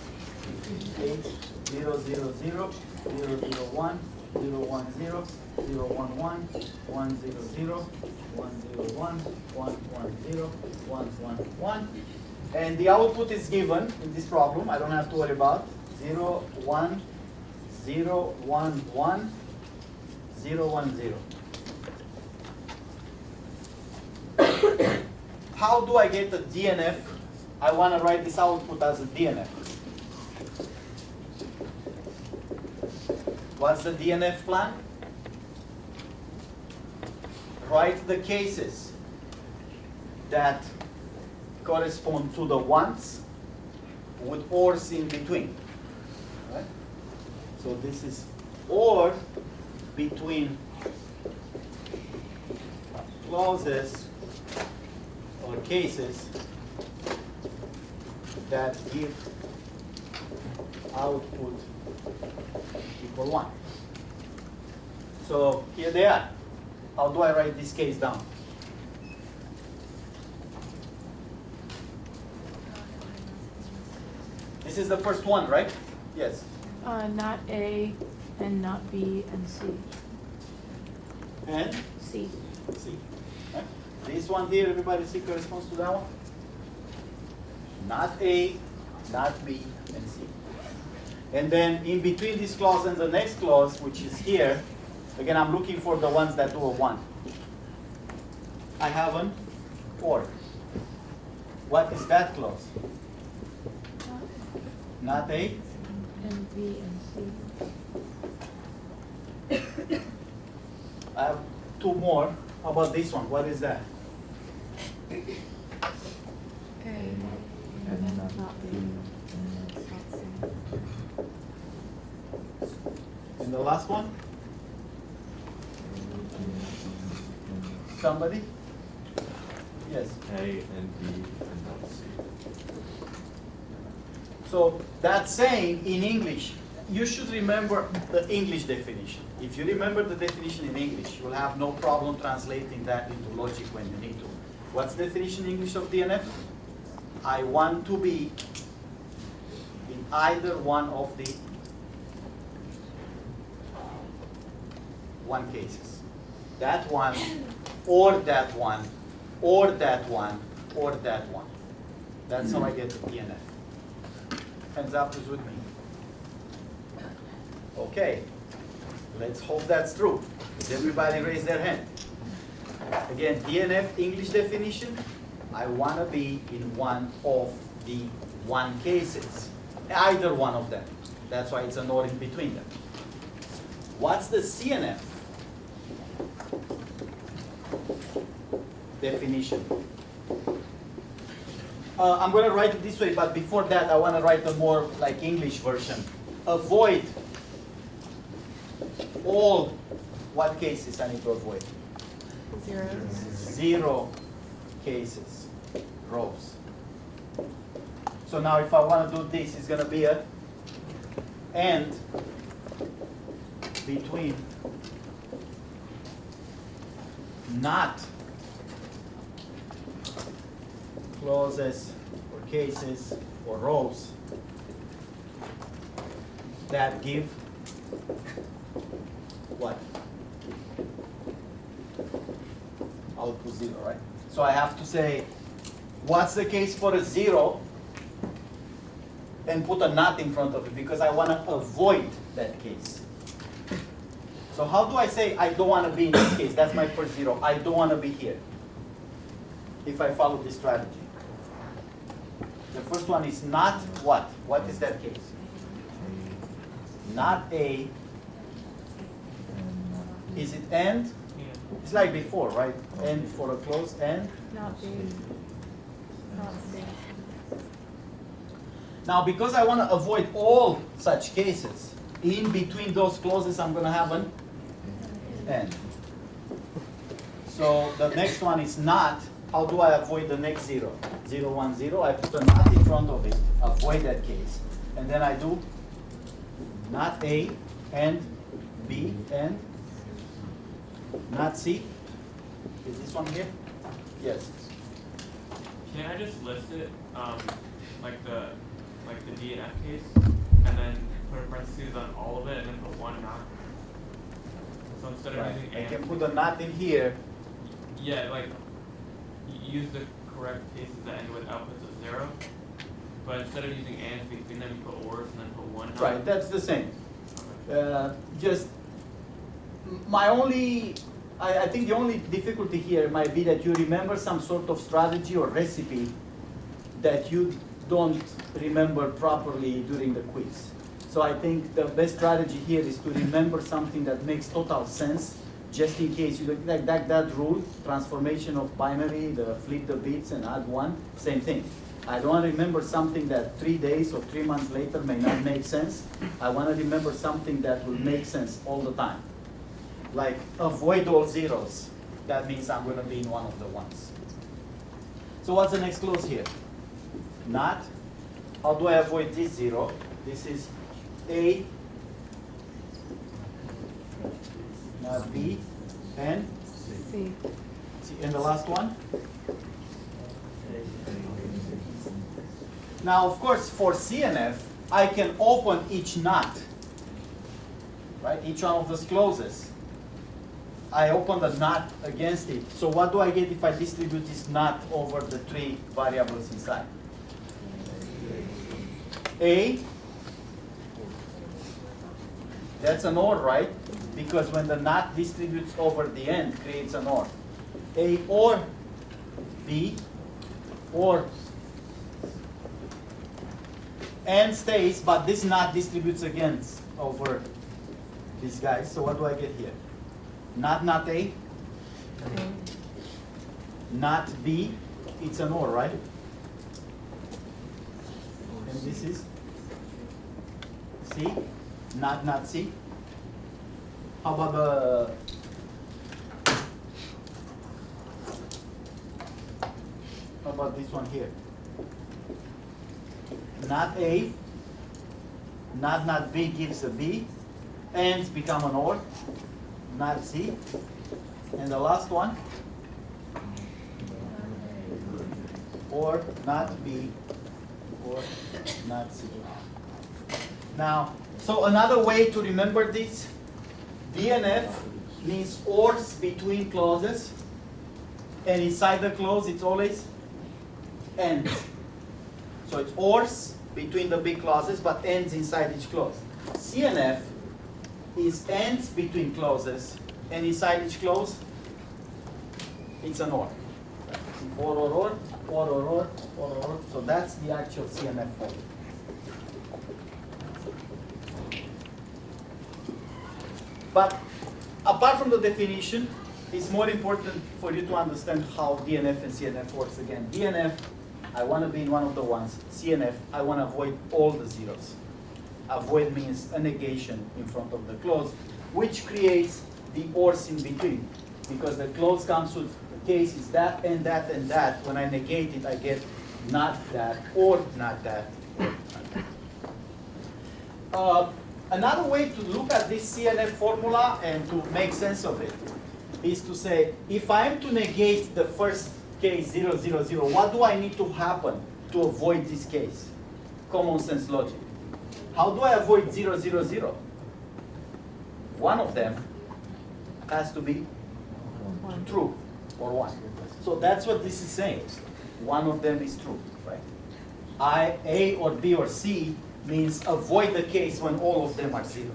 Speaker 1: 8, 0, 0, 0, 0, 0, 1, 0, 1, 0, 0, 1, 1, 1, 0, 0, 1, 0, 1, 1, 1, 0, 1, 1, 1. And the output is given in this problem. I don't have to worry about 0, 1, 0, 1, 1, 0, 1, 0. How do I get the DNF? I want to write this output as a DNF. What's the DNF plan? Write the cases that correspond to the ones with ors in between. Right? So this is or between clauses or cases that give output equal 1. So here they are. How do I write this case down? This is the first one, right? Yes.
Speaker 5: Not A and not B and C.
Speaker 1: And
Speaker 5: C.
Speaker 1: C. Right? This one here, everybody see corresponds to that one? Not A, not B, and C. And then in between this clause and the next clause, which is here, again, I'm looking for the ones that do a 1. I have an or. What is that clause? Not A?
Speaker 5: And B and C.
Speaker 1: I have 2 more. How about this one? What is that?
Speaker 5: A. And then not B. And not C.
Speaker 1: And the last one? Somebody? Yes.
Speaker 2: A and B and not C.
Speaker 1: So that's saying in English, you should remember the English definition. If you remember the definition in English, you will have no problem translating that into logic when you need to. What's the definition in English of DNF? I want to be in either one of the one cases. That one, or that one, or that one, or that one. That's how I get to DNF. Hands up who's with me. Okay, let's hope that's true. Does everybody raise their hand? Again, DNF English definition, I want to be in one of the one cases. Either one of them. That's why it's an or in between them. What's the CNF definition? I'm going to write it this way, but before that, I want to write a more like English version. Avoid all, what cases I need to avoid?
Speaker 5: Zeros.
Speaker 1: 0 cases, rows. So now if I want to do this, it's going to be a and between not clauses or cases or rows that give what? Output 0, right? So I have to say, what's the case for a 0? And put a not in front of it because I want to avoid that case. So how do I say I don't want to be in this case? That's my first 0. I don't want to be here if I follow this strategy. The first one is not what? What is that case? Not A. Is it and? It's like before, right? And for a close and.
Speaker 5: Not B. Not C.
Speaker 1: Now, because I want to avoid all such cases, in between those clauses, I'm going to have an and. So the next one is not. How do I avoid the next 0? 0, 1, 0. I put a not in front of it, avoid that case. And then I do not A and B and not C. Is this one here? Yes.
Speaker 6: Can I just list it, like the D and F case, and then put a parentheses on all of it, and then put one not? So instead of
Speaker 1: Right.
Speaker 6: using
Speaker 1: I
Speaker 6: and,
Speaker 1: can put a not in here.
Speaker 6: yeah, like use the correct cases that end with outputs of 0, but instead of using and between them, you put ors and then put one not.
Speaker 1: Right, that's the same.
Speaker 6: Okay.
Speaker 1: Just my only, I think the only difficulty here might be that you remember some sort of strategy or recipe that you don't remember properly during the quiz. So I think the best strategy here is to remember something that makes total sense, just in case you look like that rule, transformation of binary, the flip the bits and add 1, same thing. I don't want to remember something that 3 days or 3 months later may not make sense. I want to remember something that will make sense all the time. Like avoid all zeros. That means I'm going to be in one of the ones. So what's the next clause here? Not. How do I avoid this 0? This is A, not B, and
Speaker 5: C.
Speaker 1: C. And the last one? Now, of course, for CNF, I can open each not, right? Each one of those clauses. I open the not against it. So what do I get if I distribute this not over the 3 variables inside? A, that's an OR, right? Because when the not distributes over the end, creates an OR. A or B or and stays, but this not distributes against over these guys. So what do I get here? Not A, not B, it's an OR, right? And this is C, not C. How about the How about this one here? Not A, not B gives a B, ands become an OR, not C. And the last one, or not B, or not C. Now, so another way to remember this, DNF means ORs between clauses, and inside the clause it's always ends. So it's ORs between the big clauses, but ends inside each clause. CNF is ends between clauses, and inside each clause, it's an OR. Or. So that's the actual CNF form. But apart from the definition, it's more important for you to understand how DNF and CNF works again. DNF, I want to be in one of the ones. CNF, I want to avoid all the zeros. Avoid means a negation in front of the clause, which creates the ORs in between. Because the clause comes with the case is that and that and that. When I negate it, I get not that or not that. Another way to look at this CNF formula and to make sense of it is to say, if I am to negate the first case 0, 0, 0, what do I need to happen to avoid this case? Common sense logic. How do I avoid 0, 0, 0? One of them has to be true or 1. So that's what this is saying. One of them is true, right? A or B or C means avoid the case when all of them are 0.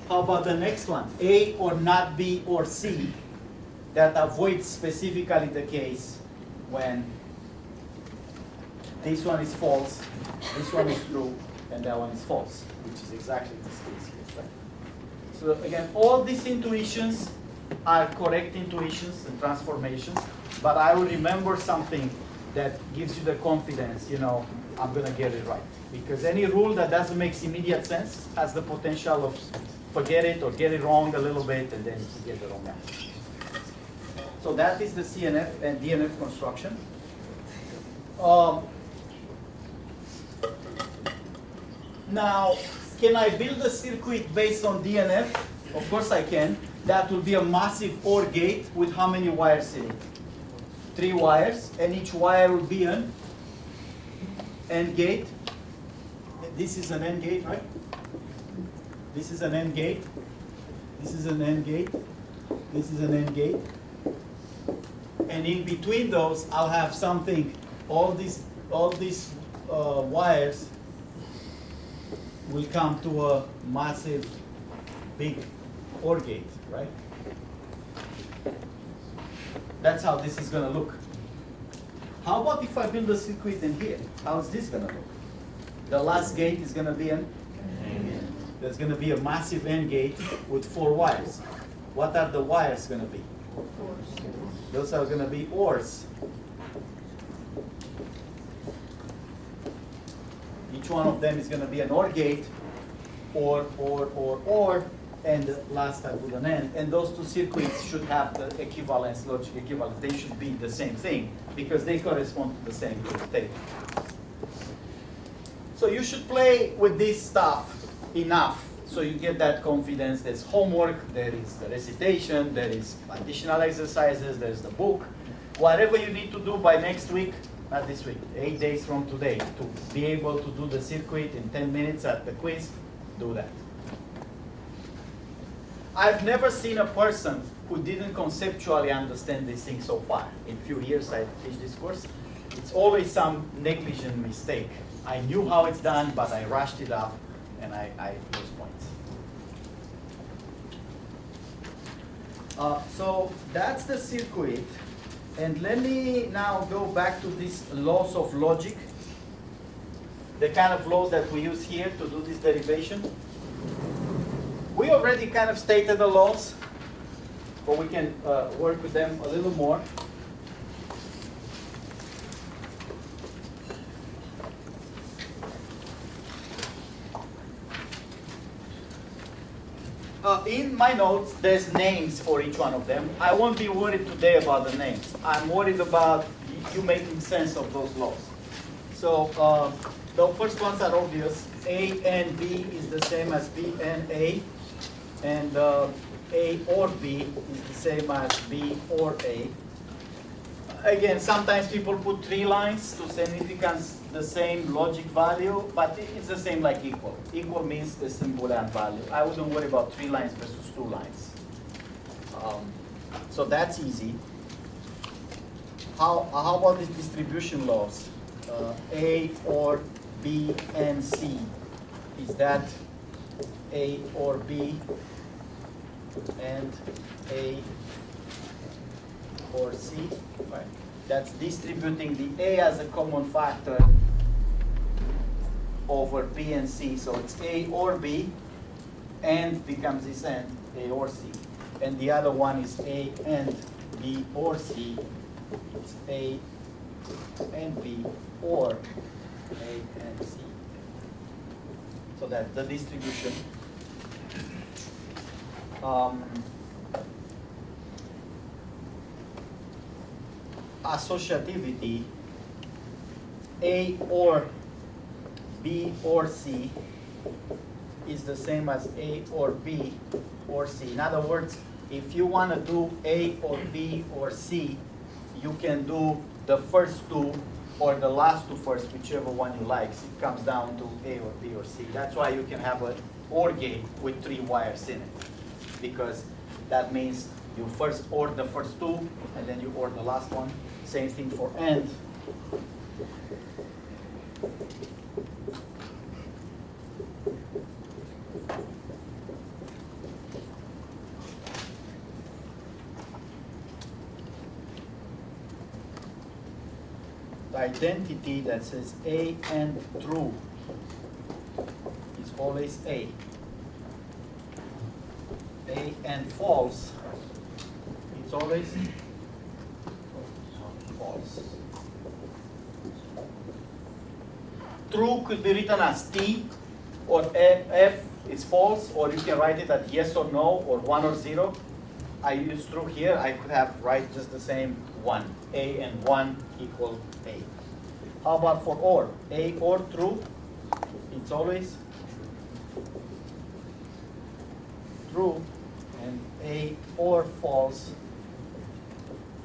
Speaker 1: How about the next one? A or not B or C, that avoids specifically the case when this one is false, this one is true, and that one is false, which is exactly this case here, right? So again, all these intuitions are correct intuitions and transformations, but I will remember something that gives you the confidence, I'm going to get it right. Because any rule that doesn't make immediate sense has the potential of forget it or get it wrong a little bit and then you get the wrong answer. So that is the CNF and DNF construction. Now, can I build a circuit based on DNF? Of course I can. That will be a massive OR gate with how many wires in it? 3 wires, and each wire will be an AND gate. This is an AND gate, right? This is an AND gate. This is an AND gate. This is an AND gate. And in between those, I'll have something. All these wires will come to a massive, big OR gate, right? That's how this is going to look. How about if I build a circuit in here? How's this going to look? The last gate is going to be an AND gate. There's going to be a massive AND gate with 4 wires. What are the wires going to be? Those are going to be ORs. Each one of them is going to be an OR gate, or, and the last time with an AND. And those 2 circuits should have the equivalence, logic equivalence. They should be the same thing because they correspond to the same state. So you should play with this stuff enough so you get that confidence. There's homework, there is the recitation, there is additional exercises, there's the book. Whatever you need to do by next week, not this week, 8 days from today, to be able to do the circuit in 10 minutes at the quiz, do that. I've never seen a person who didn't conceptually understand this thing so far. In a few years I teach this course. It's always some negligent mistake. I knew how it's done, but I rushed it up and I lose points. So that's the circuit. And let me now go back to these laws of logic, the kind of laws that we use here to do this derivation. We already kind of stated the laws, but we can work with them a little more. In my notes, there's names for each one of them. I won't be worried today about the names. I'm worried about you making sense of those laws. So the first ones are obvious. A and B is the same as B and A, and A or B is the same as B or A. Again, sometimes people put 3 lines to significance the same logic value, but it's the same like equal. Equal means the same Boolean value. I wouldn't worry about 3 lines versus 2 lines. So that's easy. How about these distribution laws? A or B and C. Is that A or B and A or C? Right. That's distributing the A as a common factor over B and C. So it's A or B, and becomes this and A or C. And the other one is A and B or C. It's A and B or A and C. So that's the distribution. Associativity, A or B or C is the same as A or B or C. In other words, if you want to do A or B or C, you can do the first 2 or the last 2 first, whichever one you like. It comes down to A or B or C. That's why you can have an OR gate with 3 wires in it, because that means you first OR the first 2, and then you OR the last one. Same thing for AND. The identity that says A and true is always A. A and false, it's always false. True could be written as T, or F is false, or you can write it as yes or no, or 1 or 0. I use true here. I could have write just the same 1. A and 1 equal A. How about for OR? A or true, it's always true. And A or false,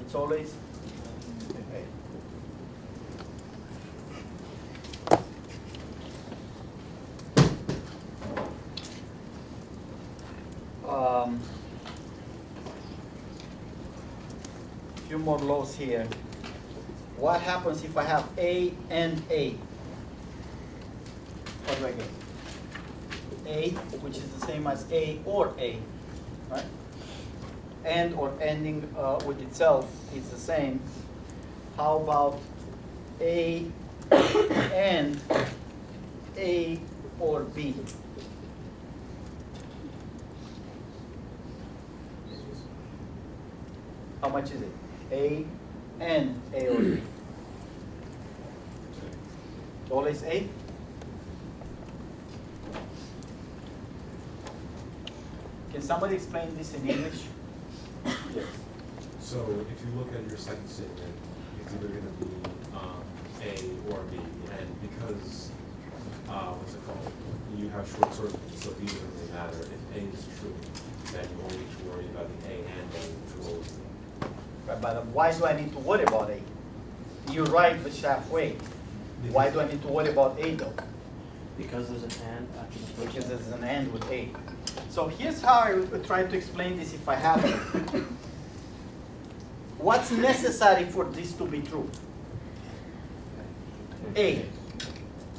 Speaker 1: it's always A. Few more laws here. What happens if I have A and A? What do I get? A, which is the same as A or A, right? And or ending with itself is the same. How about A and A or B? How much is it? A and A or B? Always A? Can somebody explain this in English? Yes.
Speaker 4: So if you look at your second statement, it's either going to be A or B, and because what's it called? You have short circuits, so these doesn't really matter. If A is true, then you only need to worry about the A and A, which will always be.
Speaker 1: Right, but why do I need to worry about A? You're right, but halfway. Why do I need to worry about A though?
Speaker 3: Because there's an and after the first.
Speaker 1: Because there's an and with A. So here's how I would try to explain this if I have it. What's necessary for this to be true? A.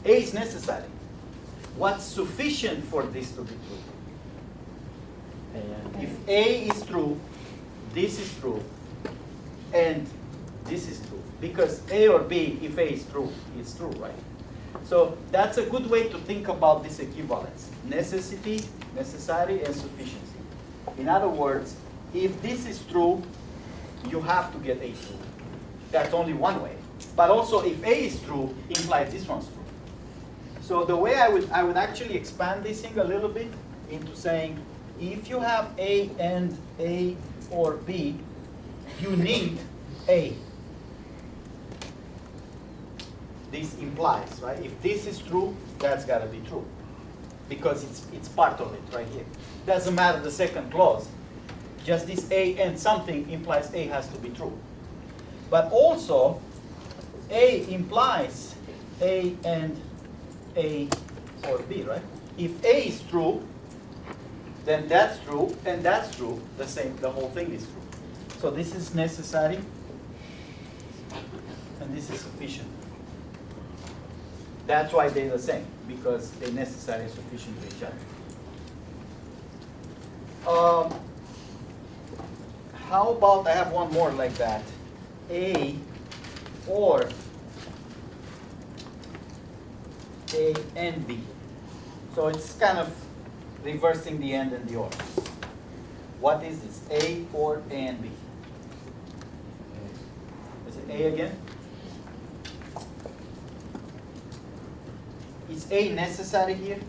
Speaker 1: A is necessary. What's sufficient for this to be true?
Speaker 3: A and
Speaker 1: If A is true, this is true, and this is true. Because A or B, if A is true, it's true, right? So that's a good way to think about this equivalence. Necessity, necessary, and sufficiency. In other words, if this is true, you have to get A true. That's only one way. But also, if A is true, implies this one's true. So the way I would actually expand this thing a little bit into saying, if you have A and A or B, you need A. this implies, right? If this is true, that's got to be true, because it's part of it right here. Doesn't matter the second clause. Just this A and something implies A has to be true. But also, A implies A and A or B, right? If A is true, then that's true, and that's true. The whole thing is true. So this is necessary, and this is sufficient. That's why they're the same, because they're necessary and sufficient to each other. How about, I have one more like that. A or A and B. So it's kind of reversing the and the or. What is this? A or A and B? Is it A again? Is A necessary here?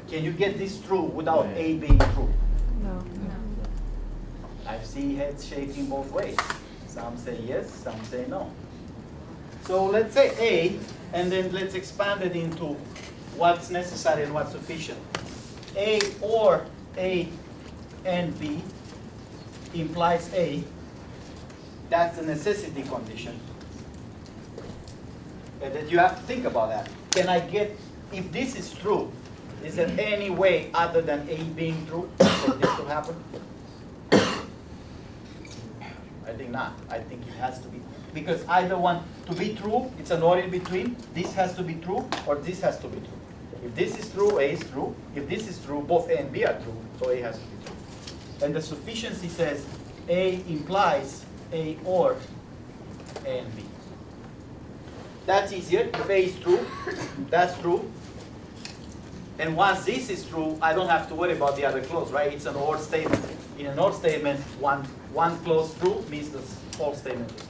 Speaker 1: Can you get this true without A being true?
Speaker 5: No.
Speaker 1: I see heads shaking both ways. Some say yes, some say no. So let's say A, and then let's expand it into what's necessary and what's sufficient. A or A and B implies A. That's the necessity condition. And then you have to think about that. Can I get, if this is true, is there any way other than A being true for this to happen? I think not. I think it has to be. Because either one, to be true, it's an or in between. This has to be true, or this has to be true. If this is true, A is true. If this is true, both A and B are true, so A has to be true. And the sufficiency says A implies A or A and B. That's easier. If A is true, that's true. And once this is true, I don't have to worry about the other clause, right? It's an or statement. In an or statement, one clause true means the whole statement is true.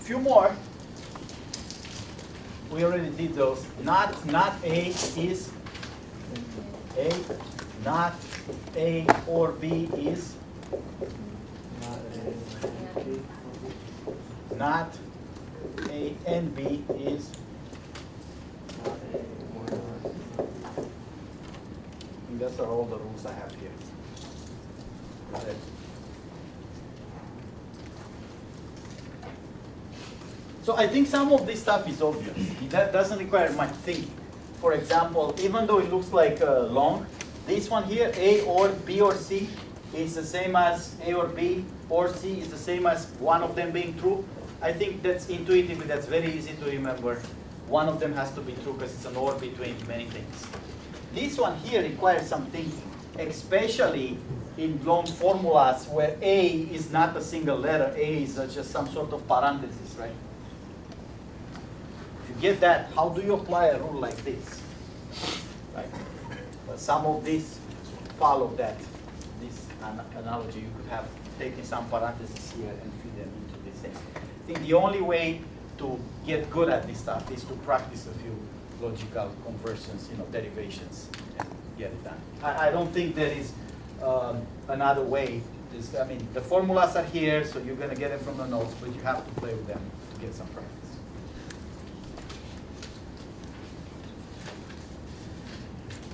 Speaker 1: Few more. We already did those. Not A is A. Not A or B is. Not A and B is. And those are all the rules I have here. Got it. So I think some of this stuff is obvious. That doesn't require much thinking. For example, even though it looks like long, this one here, A or B or C, is the same as A or B or C is the same as one of them being true. I think that's intuitively, that's very easy to remember. One of them has to be true because it's an or between many things. This one here requires some thinking, especially in long formulas where A is not a single letter. A is just some sort of parenthesis, right? If you get that, how do you apply a rule like this? Right? But some of these follow that. This analogy, you could have taken some parentheses here and feed them into this thing. I think the only way to get good at this stuff is to practice a few logical conversions, derivations, and get it done. I don't think there is another way. I mean, the formulas are here, so you're going to get them from the notes, but you have to play with them to get some practice.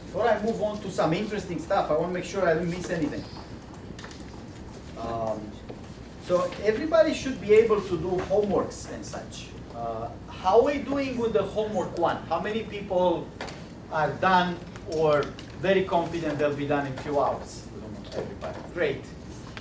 Speaker 1: Before I move on to some interesting stuff, I want to make sure I don't miss anything. So everybody should be able to do homeworks and such. How are we doing with the homework one? How many people are done or very confident they'll be done in a few hours? Everybody. Great.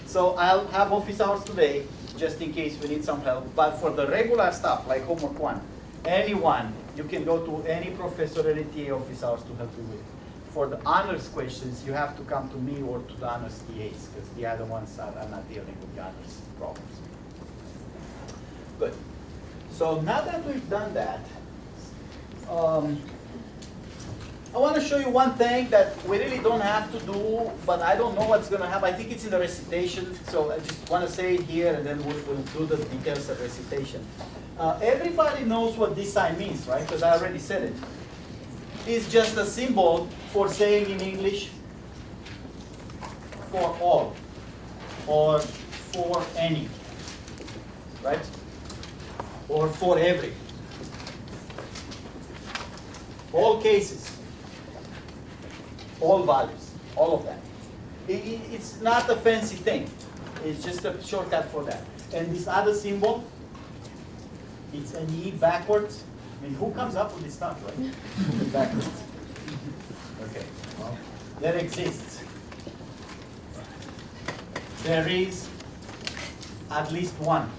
Speaker 1: So I'll have office hours today, just in case we need some help. But for the regular stuff, like homework one, anyone, you can go to any professor at TA office hours to help you with. For the honors questions, you have to come to me or to the honors TAs, because the other ones are not dealing with the honors problems. Good. So now that we've done that, I want to show you one thing that we really don't have to do, but I don't know what's going to happen. I think it's in the recitation, so I just want to say it here, and then we'll do the details of recitation. Everybody knows what this sign means, right? Because I already said it. It's just a symbol for saying in English, for all. or for any, right? Or for every. All cases, all values, all of that. It's not a fancy thing. It's just a shortcut for that. And this other symbol, it's an E backwards. I mean, who comes up with this stuff, right? E backwards. Okay, well, that exists. There is at least one,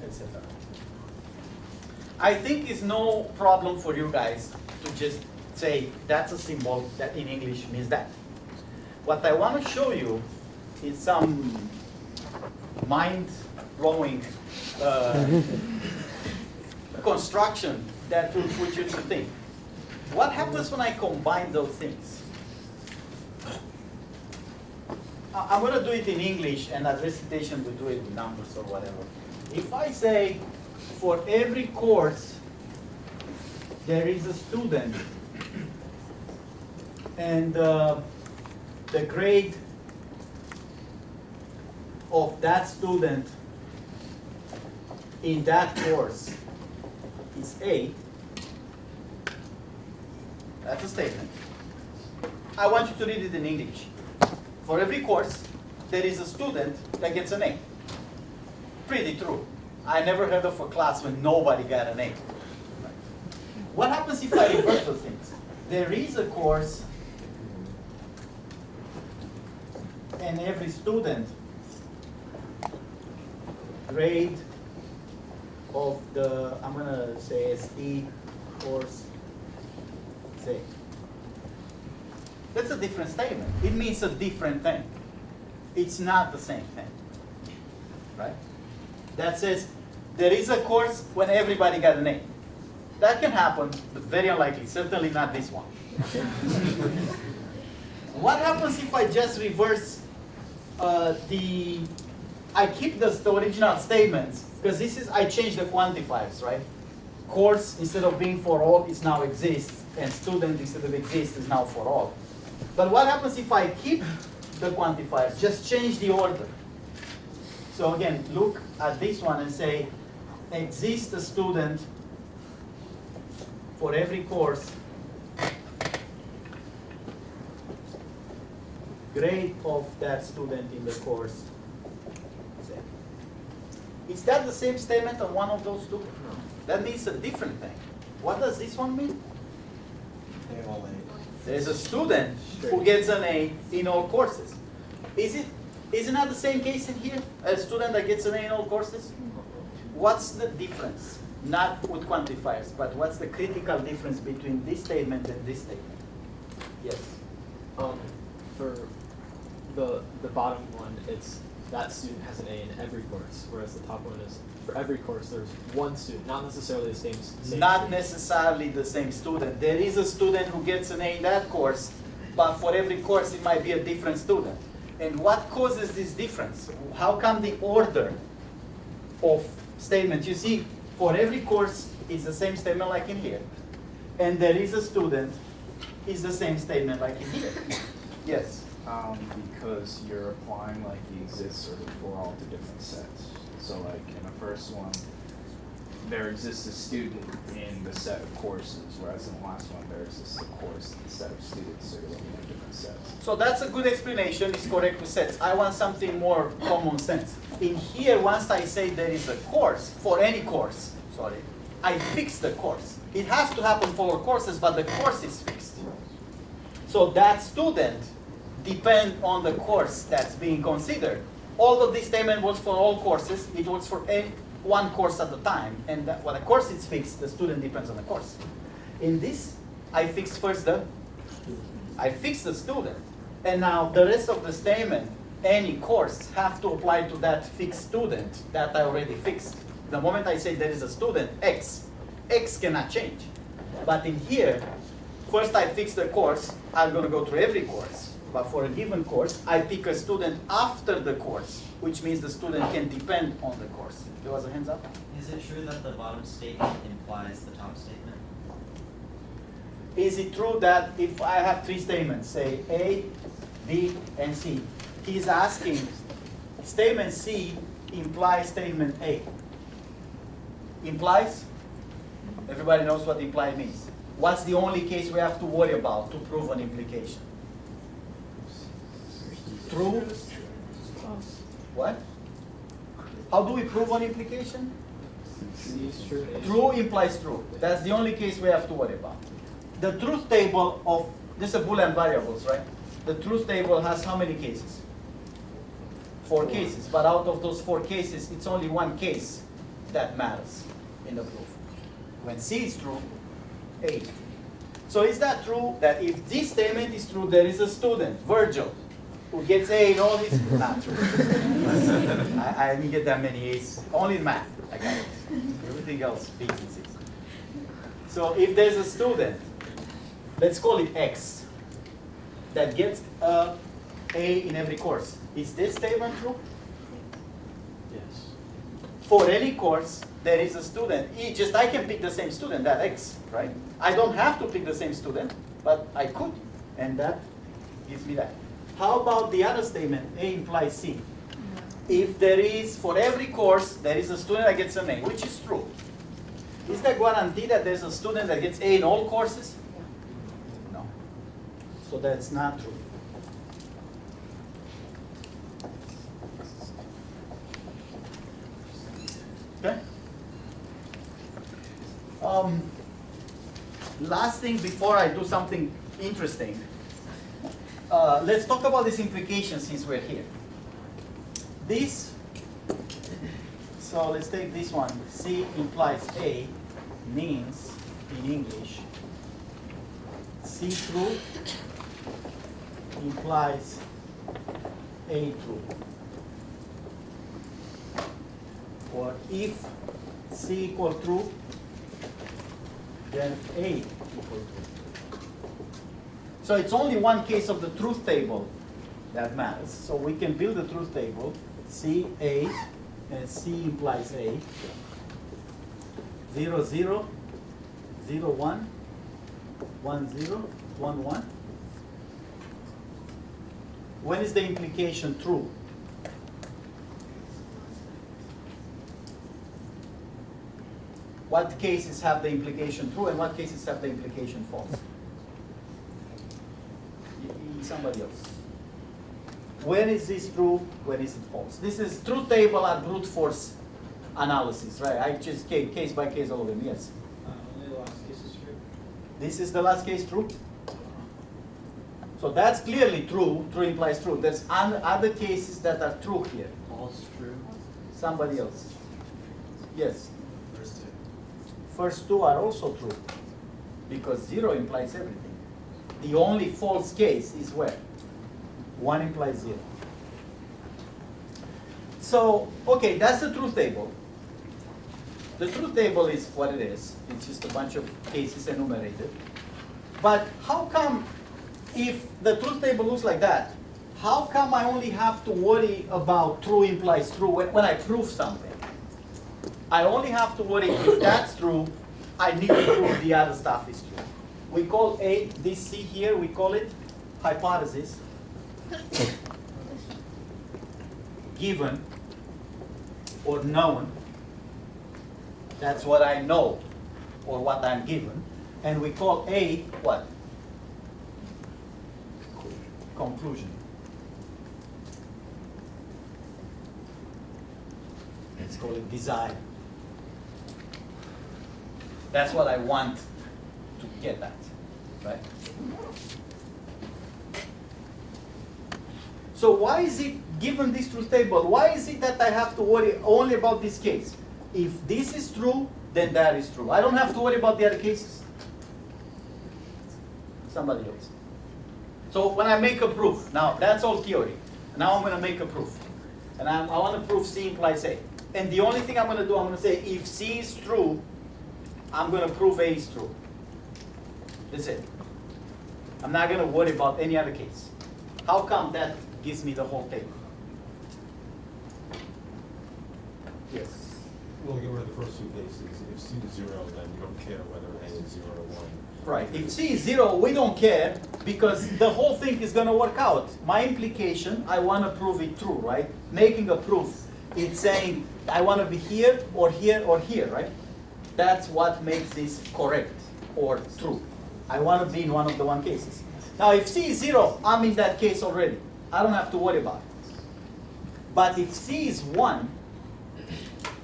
Speaker 1: etc. I think it's no problem for you guys to just say that's a symbol that in English means that. What I want to show you is some mind-blowing construction that will put you to think. What happens when I combine those things? I'm going to do it in English, and at recitation we do it in numbers or whatever. If I say, for every course, there is a student, and the grade of that student in that course is A, that's a statement. I want you to read it in English. For every course, there is a student that gets an A. Pretty true. I never heard of a class when nobody got an A. What happens if I reverse those things? There is a course, and every student grade of the, I'm going to say ST course Z. That's a different statement. It means a different thing. It's not the same thing, right? That says there is a course when everybody got an A. That can happen, but very unlikely. Certainly not this one. What happens if I just reverse I keep the original statements, because this is, I change the quantifiers, right? Course, instead of being for all, is now exists, and student, instead of exists, is now for all. But what happens if I keep the quantifiers, just change the order? So again, look at this one and say, exists a student for every course, grade of that student in the course. Is that the same statement on one of those two? No. That means a different thing. What does this one mean? There's a student who gets an A in all courses. Isn't that the same case in here? A student that gets an A in all courses? What's the difference? Not with quantifiers, but what's the critical difference between this statement and this statement? Yes.
Speaker 3: For the bottom one, it's that student has an A in every course, whereas the top one is for every course there's one student, not necessarily the same
Speaker 1: Not
Speaker 3: student.
Speaker 1: necessarily the same student. There is a student who gets an A in that course, but for every course it might be a different student. And what causes this difference? How come the order of statements? You see, for every course it's the same statement like in here. And there is a student, is the same statement like in here. Yes.
Speaker 2: Because you're applying like the exists or the for all to different sets. So like in the first one, there exists a student in the set of courses, whereas in the last one, there exists a course in the set of students, so you're looking at different sets.
Speaker 1: So that's a good explanation, it's correct with sets. I want something more common sense. In here, once I say there is a course, for any course, I fix the course. It has to happen for all courses, but the course is fixed. So that student depends on the course that's being considered. Although this statement works for all courses, it works for one course at a time. And when a course is fixed, the student depends on the course. In this, I fix first the student. And now the rest of the statement, any course, have to apply to that fixed student that I already fixed. The moment I say there is a student, X cannot change. But in here, first I fix the course, I'm going to go through every course. But for a given course, I pick a student after the course, which means the student can depend on the course. There was a hands up?
Speaker 7: Is it true that the bottom statement implies the top statement?
Speaker 1: Is it true that if I have three statements, say A, B, B, and C. He's asking, statement C implies statement A. Implies? Everybody knows what imply means. What's the only case we have to worry about to prove an implication? True?
Speaker 5: False.
Speaker 1: What? How do we prove an implication?
Speaker 3: C is true. A is
Speaker 1: True implies true. That's the only case we have to worry about. The truth table of, this is Boolean variables, right? The truth table has how many cases? 4 cases. But out of those 4 cases, it's only one case that matters in the proof. When C is true, A is true. So is that true that if this statement is true, there is a student, Virgil, who gets A in all his, not true. I didn't get that many A's, only in math, I got it. Everything else, B's and C's. So if there's a student, let's call it X, that gets A in every course, is this statement true?
Speaker 3: Yes.
Speaker 1: For any course, there is a student. I can pick the same student, that X, right? I don't have to pick the same student, but I could, and that gives me that. How about the other statement, A implies C? If there is, for every course, there is a student that gets an A, which is true. Is there guarantee that there's a student that gets A in all courses? No. So that's not true. Okay? Last thing before I do something interesting, let's talk about this implication since we're here. This, so let's take this one. C implies A means, in English, C true implies A true. Or if C equal true, then A equal true. So it's only one case of the truth table that matters. So we can build a truth table, C, A, and C implies A. 0, 0, 0, 1, 1, 0, 1, 1. When is the implication true? What cases have the implication true and what cases have the implication false? Somebody else. When is this true? When is it false? This is truth table and brute force analysis, right? I just came case by case all of them, yes.
Speaker 8: Only the last case is true.
Speaker 1: This is the last case true? So that's clearly true. True implies true. There's other cases that are true here.
Speaker 3: False, true.
Speaker 1: Somebody else. Yes.
Speaker 4: First 2.
Speaker 1: First 2 are also true because 0 implies everything. The only false case is where? 1 implies 0. So, okay, that's the truth table. The truth table is what it is. It's just a bunch of cases enumerated. But how come, if the truth table looks like that, how come I only have to worry about true implies true when I prove something? I only have to worry if that's true, I need to prove the other stuff is true. We call this C here, we call it hypothesis. Given or known. That's what I know or what I'm given. And we call A what? Conclusion. Let's call it desire. That's what I want to get at, right? So why is it, given this truth table, why is it that I have to worry only about this case? If this is true, then that is true. I don't have to worry about the other cases. Somebody else. So when I make a proof, now that's all theory. Now I'm going to make a proof. And I want to prove C implies A. And the only thing I'm going to do, I'm going to say if C is true, I'm going to prove A is true. That's it. I'm not going to worry about any other case. How come that gives me the whole table? Yes.
Speaker 4: Well, get rid of the first two cases. If C is 0, then you don't care whether A is 0 or 1.
Speaker 1: Right, if C is 0, we don't care because the whole thing is going to work out. My implication, I want to prove it true, right? Making a proof, it's saying I want to be here or here or here, right? That's what makes this correct or true. I want to be in one of the one cases. Now, if C is 0, I'm in that case already. I don't have to worry about it. But if C is 1,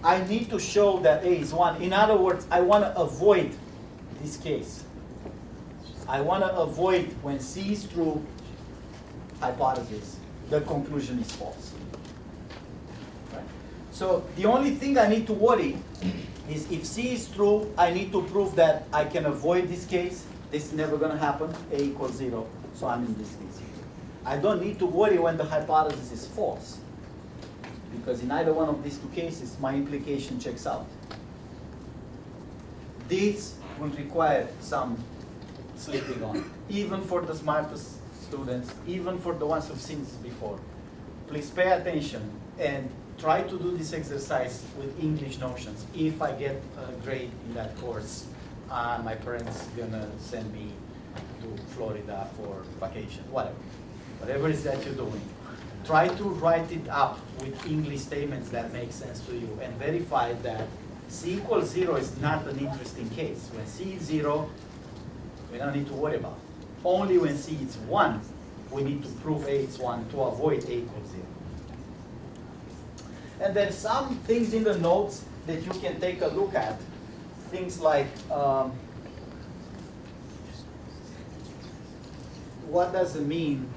Speaker 1: I need to show that A is 1. In other words, I want to avoid this case. I want to avoid when C is true, hypothesis, the conclusion is false. Right? So the only thing I need to worry is if C is true, I need to prove that I can avoid this case. This is never going to happen. A equals 0, so I'm in this case. I don't need to worry when the hypothesis is false, because in either one of these two cases, my implication checks out. This will require some sleeping on, even for the smartest students, even for the ones who've seen this before. Please pay attention and try to do this exercise with English notions. If I get a grade in that course, my parents are gonna send me to Florida for vacation, whatever. Whatever it is that you're doing. Try to write it up with English statements that make sense to you and verify that C equals 0 is not an interesting case. When C is 0, we don't need to worry about it. Only when C is 1, we need to prove A is 1 to avoid A equals 0. And there's some things in the notes that you can take a look at. Things like, what does it mean?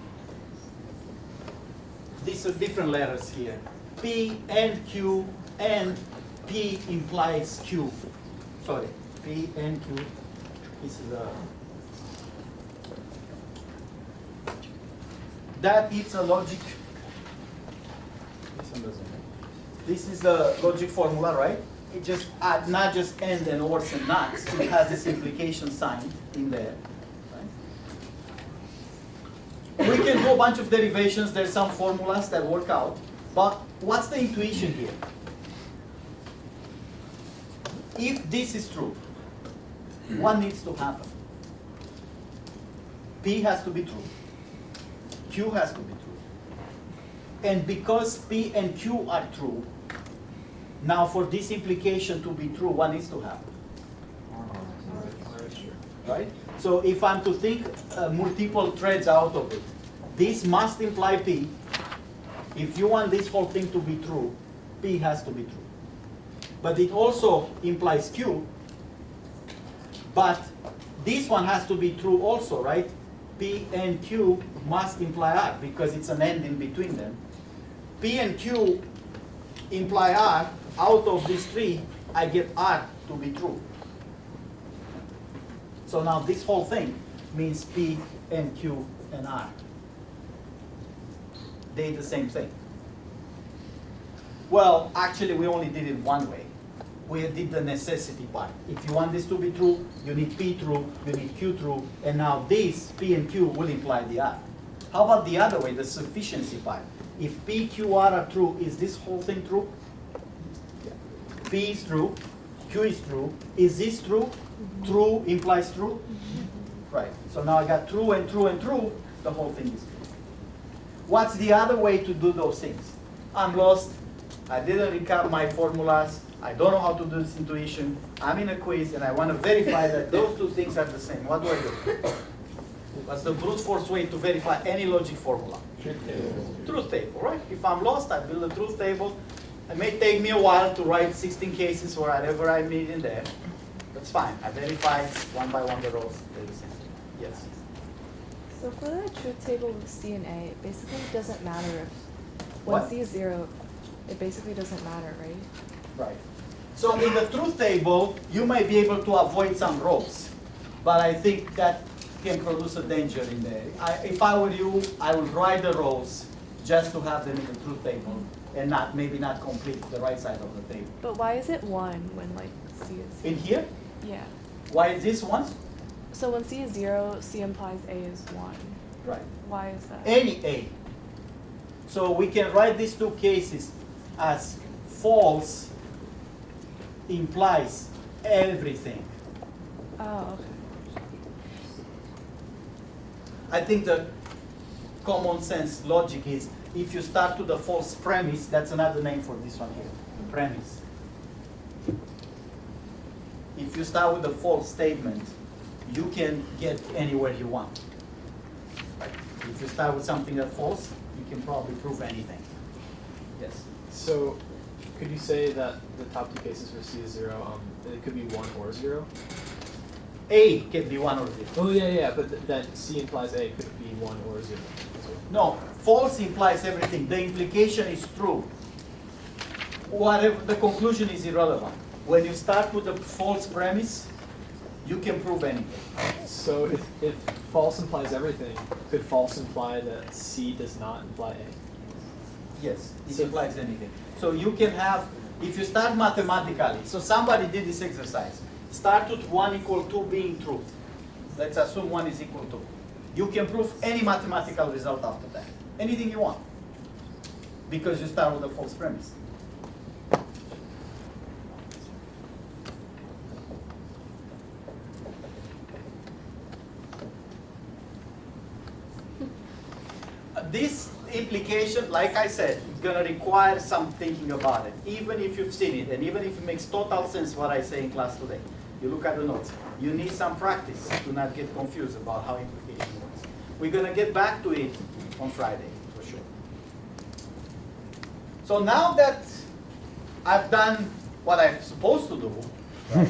Speaker 1: These are different letters here. P and Q, and P implies Q. Sorry, P and Q. This is a, that is a logic. This one doesn't. This is the logic formula, right? It just not just and ors and nots. It has this implication sign in there. We can do a bunch of derivations. There's some formulas that work out. But what's the intuition here? If this is true, what needs to happen? P has to be true. Q has to be true. And because P and Q are true, now for this implication to be true, what needs to happen? Right? So if I'm to think multiple threads out of it, this must imply P. If you want this whole thing to be true, P has to be true. But it also implies Q. But this one has to be true also, right? P and Q must imply R because it's an and in between them. P and Q imply R. Out of these three, I get R to be true. So now this whole thing means P and Q and R. They're the same thing. Well, actually, we only did it one way. We did the necessity part. If you want this to be true, you need P true, you need Q true, and now this P and Q will imply the R. How about the other way, the sufficiency part? If P, Q, R are true, is this whole thing true? P is true, Q is true. Is this true? True implies true? Right. So now I got true and true and true. The whole thing is true. What's the other way to do those things? I'm lost. I didn't recap my formulas. I don't know how to do this intuition. I'm in a quiz and I want to verify that those two things are the same. What do I do? What's the brute force way to verify any logic formula? Truth table, right? If I'm lost, I build a truth table. It may take me a while to write 16 cases or whatever I need in there. That's fine. I verify one by one the rows. They're the same. Yes?
Speaker 9: So for the truth table with C and A, it basically doesn't matter if
Speaker 1: What?
Speaker 9: when C is 0, it basically doesn't matter, right?
Speaker 1: Right. So in the truth table, you may be able to avoid some rows. But I think that can produce a danger in there. If I were you, I would write the rows just to have them in the truth table and maybe not complete the right side of the table.
Speaker 9: But why is it 1 when like C is?
Speaker 1: In here,
Speaker 9: Yeah.
Speaker 1: why is this one?
Speaker 9: So when C is 0, C implies A is 1.
Speaker 1: Right.
Speaker 9: Why is that?
Speaker 1: Any A. So we can write these two cases as false implies everything.
Speaker 9: Oh, okay.
Speaker 1: I think the common sense logic is if you start with a false premise, that's another name for this one here, premise. If you start with a false statement, you can get anywhere you want. Right? If you start with something that's false, you can probably prove anything. Yes.
Speaker 3: So, could you say that the top two cases for C is 0, it could be 1 or 0?
Speaker 1: A can be 1 or 0.
Speaker 3: Oh yeah, but then C implies A could be 1 or 0 as well.
Speaker 1: No, false implies everything. The implication is true. Whatever the conclusion is irrelevant. When you start with a false premise, you can prove anything.
Speaker 3: So if false implies everything, could false imply that C does not imply A?
Speaker 1: Yes, it
Speaker 3: So-
Speaker 1: implies anything. So you can have, if you start mathematically, so somebody did this exercise. Start with 1 equal 2 being true. Let's assume 1 is equal to. You can prove any mathematical result after that. Anything you want. Because you start with a false premise. This implication, like I said, is going to require some thinking about it. Even if you've seen it, and even if it makes total sense what I say in class today. You look at the notes. You need some practice to not get confused about how implication works. We're going to get back to it on Friday, for sure. So now that I've done what I'm supposed to do, right,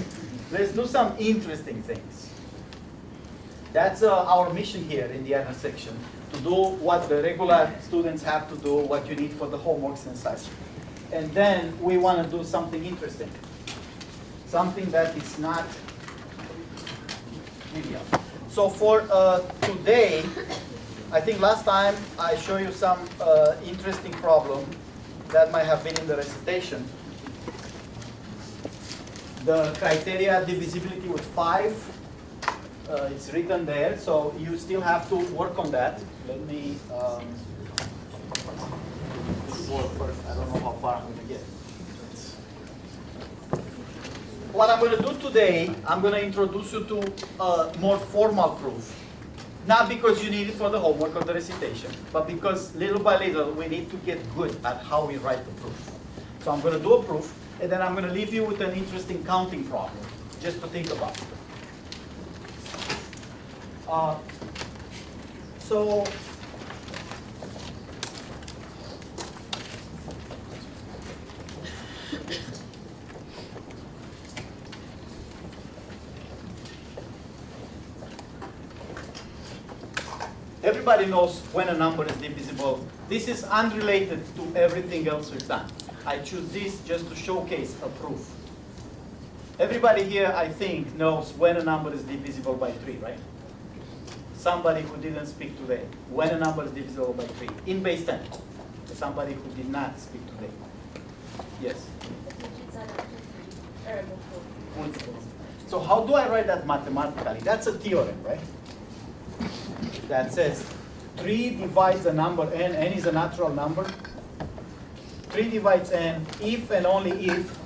Speaker 1: let's do some interesting things. That's our mission here in the other section, to do what the regular students have to do, what you need for the homeworks and such. And then we want to do something interesting. Something that is not trivial. So for today, I think last time I showed you some interesting problem that might have been in the recitation. The criteria divisibility with 5. It's written there, so you still have to work on that. Let me do work first. I don't know how far I'm going to get. What I'm going to do today, I'm going to introduce you to a more formal proof. Not because you need it for the homework or the recitation, but because little by little we need to get good at how we write the proof. So I'm going to do a proof, and then I'm going to leave you with an interesting counting problem, just to think about. So everybody knows when a number is divisible. This is unrelated to everything else we've done. I choose this just to showcase a proof. Everybody here, I think, knows when a number is divisible by 3, right? Somebody who didn't speak today, when a number is divisible by 3, in base 10. Somebody who did not speak today. Yes? Multiple. So how do I write that mathematically? That's a theorem, right? That says 3 divides a number n, n is a natural number. 3 divides n if and only if,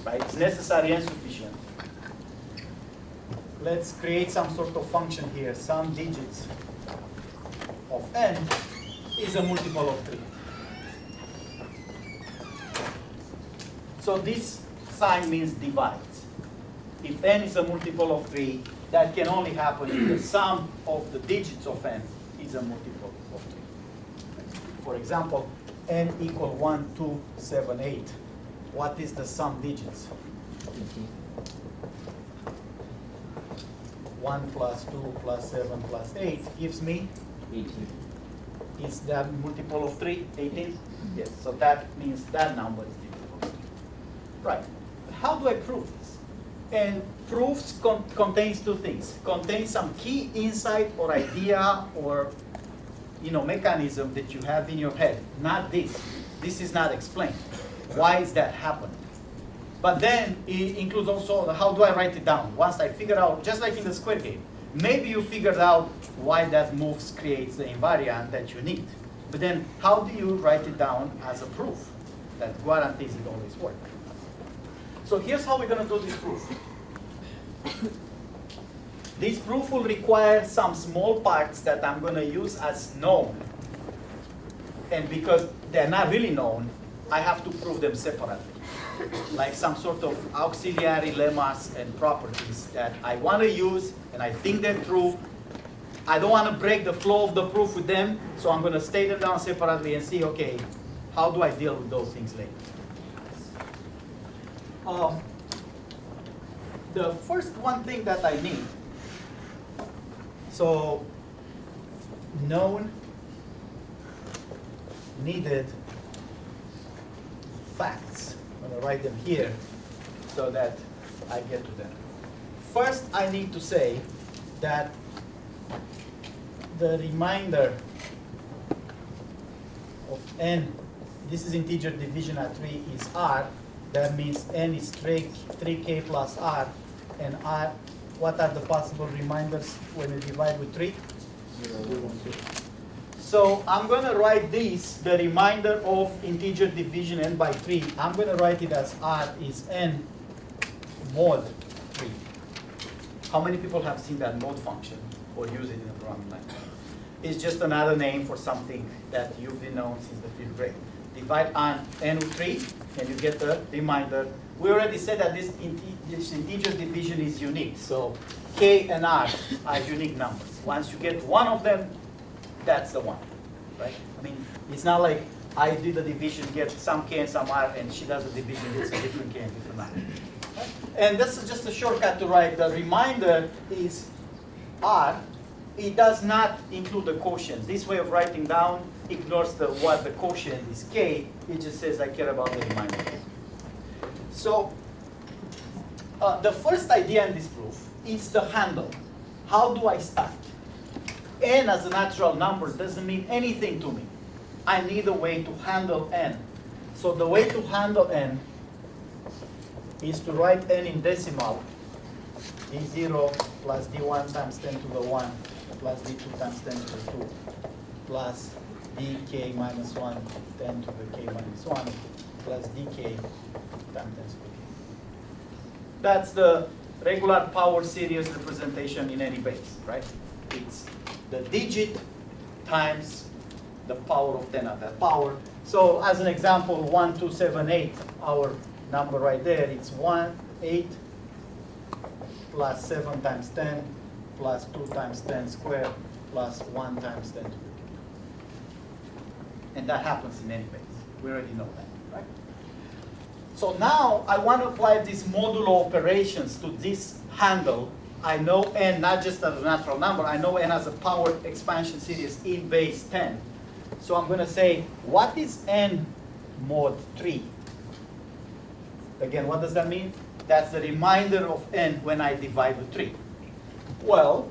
Speaker 1: right, it's necessary and sufficient. Let's create some sort of function here. Some digits of n is a multiple of 3. So this sign means divides. If n is a multiple of 3, that can only happen if the sum of the digits of n is a multiple of 3. For example, n equal 1, 2, 7, 8. What is the sum digits? 1 plus 2 plus 7 plus 8 gives me
Speaker 7: 18.
Speaker 1: Is that multiple of 3, 18? Yes, so that means that number is divisible. Right. How do I prove this? And proofs contains 2 things. Contains some key insight or idea or mechanism that you have in your head. Not this. This is not explained. Why is that happening? But then it includes also how do I write it down? Once I figure out, just like in the square game, maybe you figured out why that moves creates the invariant that you need. But then how do you write it down as a proof that guarantees it always works? So here's how we're going to do this proof. This proof will require some small parts that I'm going to use as known. And because they're not really known, I have to prove them separately. Like some sort of auxiliary lemmas and properties that I want to use and I think they're true. I don't want to break the flow of the proof with them, so I'm going to state them down separately and see, okay, how do I deal with those things later? The first one thing that I need, so known, needed, facts. I'm going to write them here so that I get to them. First, I need to say that the remainder of n, this is integer division at 3, is r. That means n is 3k plus r. And r, what are the possible reminders when you divide with 3?
Speaker 2: 0, 1, 2.
Speaker 1: So I'm going to write this, the remainder of integer division n by 3. I'm going to write it as r is n mod 3. How many people have seen that mod function or use it in a programming language? It's just another name for something that you've been known since the 5th grade. Divide on n with 3, and you get the remainder. We already said that this integer division is unique. So k and r are unique numbers. Once you get one of them, that's the one, right? I mean, it's not like I did the division, get some k and some r, and she does the division, gets a different k and different r. Right? And this is just a shortcut to write. The remainder is r. It does not include the quotient. This way of writing down ignores what the quotient is k. It just says I care about the remainder. So the first idea in this proof is the handle. How do I start? N as a natural number doesn't mean anything to me. I need a way to handle n. So the way to handle n is to write n in decimal. d0 plus d1 times 10 to the 1 plus d2 times 10 to the 2 plus dk minus 1 10 to the k minus 1 plus dk times 10 to the k. That's the regular power series representation in any base, right? It's the digit times the power of 10 of that power. So as an example, 1278, our number right there, it's 8 plus 7 times 10 plus 2 times 10 squared plus 1 times 10 to the k. And that happens in any base. We already know that, right? So now I want to apply these modulo operations to this handle. I know n not just as a natural number, I know n as a power expansion series in base 10. So I'm going to say, what is n mod 3? Again, what does that mean? That's the remainder of n when I divide with 3. Well,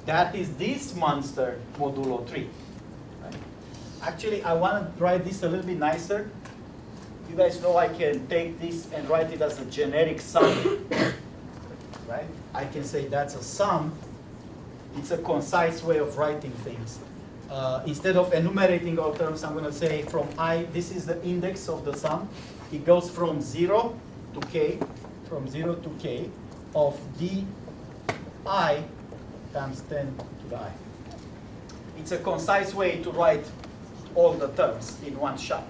Speaker 1: that is this monster modulo 3. Right? Actually, I want to write this a little bit nicer. You guys know I can take this and write it as a generic sum. Right? I can say that's a sum. It's a concise way of writing things. Instead of enumerating all terms, I'm going to say from I, this is the index of the sum. It goes from 0 to k, from 0 to k of di times 10 to the I. It's a concise way to write all the terms in one shot.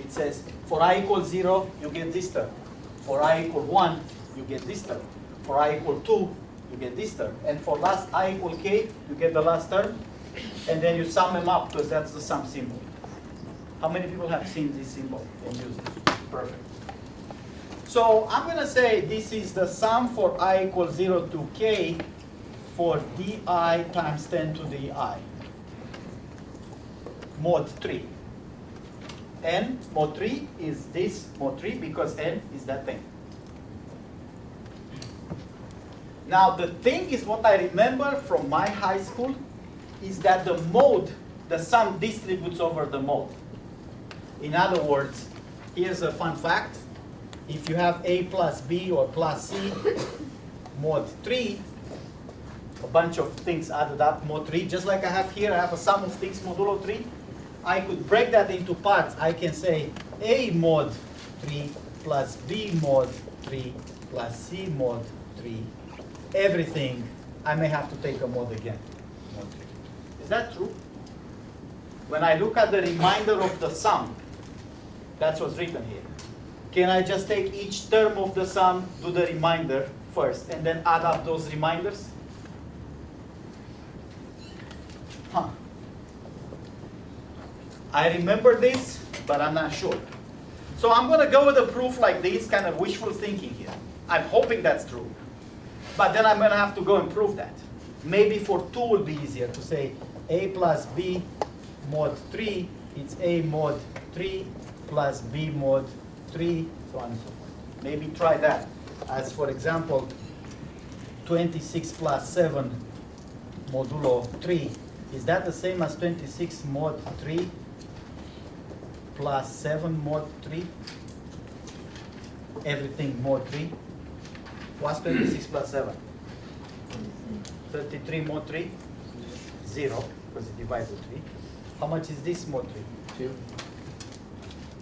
Speaker 1: It says, for I equals 0, you get this term. For I equal 1, you get this term. For I equal 2, you get this term. And for last I equal k, you get the last term. And then you sum them up because that's the sum symbol. How many people have seen this symbol and used it? Perfect. So I'm going to say this is the sum for I equals 0 to k for di times 10 to the I. Mod 3. N mod 3 is this mod 3 because n is that thing. Now the thing is, what I remember from my high school is that the mode, the sum distributes over the mode. In other words, here's a fun fact. If you have a plus b or plus c, mod 3, a bunch of things added up, mod 3, just like I have here, I have a sum of things modulo 3. I could break that into parts. I can say a mod 3 plus B mod 3 plus C mod 3, everything, I may have to take a mod again. Mod 3. Is that true? When I look at the remainder of the sum, that's what's written here. Can I just take each term of the sum, do the remainder first, and then add up those reminders? Huh. I remember this, but I'm not sure. So I'm going to go with a proof like this, kind of wishful thinking here. I'm hoping that's true. But then I'm going to have to go and prove that. Maybe for 2 will be easier to say A plus B mod 3, it's A mod 3 plus B mod 3, so on and so forth. Maybe try that. As for example, 26 plus 7 modulo 3. Is that the same as 26 mod 3 plus 7 mod 3? Everything mod 3. What's 26 plus 7? 33 mod 3? 0, because it divides the 3. How much is this mod 3?
Speaker 3: 2.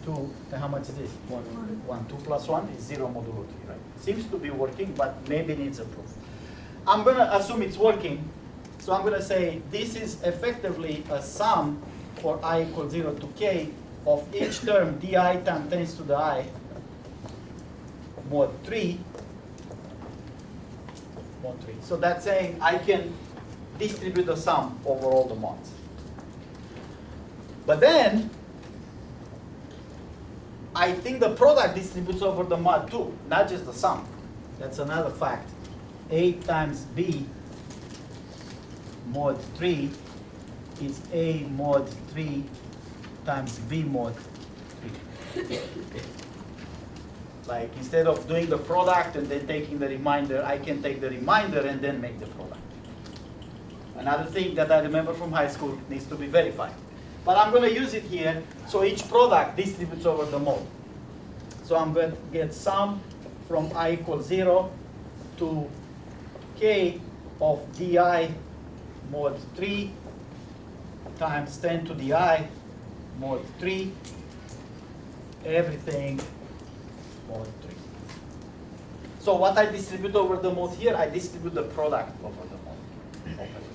Speaker 1: 2. And how much is this? 1. 2 plus 1 is 0 modulo 3, right? Seems to be working, but maybe needs a proof. I'm going to assume it's working. So I'm going to say this is effectively a sum for I equals 0 to k of each term di times 10 to the I mod 3. Mod 3. So that's saying I can distribute the sum over all the mods. But then, I think the product distributes over the mod too, not just the sum. That's another fact. A times B mod 3 is A mod 3 times B mod 3. Like instead of doing the product and then taking the remainder, I can take the remainder and then make the product. Another thing that I remember from high school needs to be verified. But I'm going to use it here, so each product distributes over the mod. So I'm going to get sum from I equals 0 to k of di mod 3 times 10 to the I mod 3, everything mod 3. So what I distribute over the mod here, I distribute the product over the mod operation.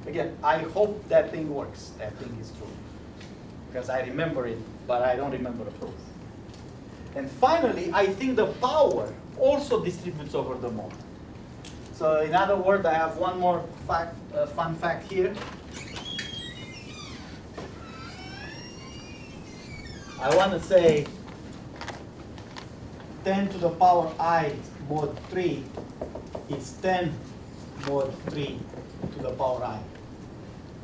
Speaker 1: Again, I hope that thing works, that thing is true. Because I remember it, but I don't remember the proof. And finally, I think the power also distributes over the mod. So in other words, I have one more fact, fun fact here. I want to say 10 to the power I mod 3 is 10 mod 3 to the power I.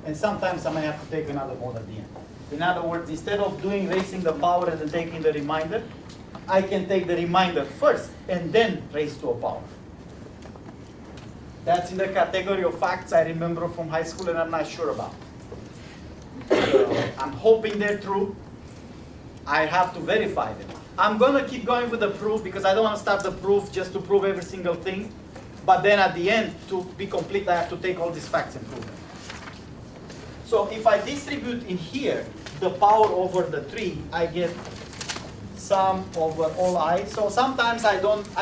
Speaker 1: And sometimes I might have to take another mod at the end. In other words, instead of raising the power and then taking the remainder, I can take the remainder first and then raise to a power. That's in the category of facts I remember from high school and I'm not sure about. So I'm hoping they're true. I have to verify them. I'm going to keep going with the proof because I don't want to start the proof just to prove every single thing. But then at the end, to be complete, I have to take all these facts and prove them. So if I distribute in here the power over the 3, I get sum over all I. So sometimes I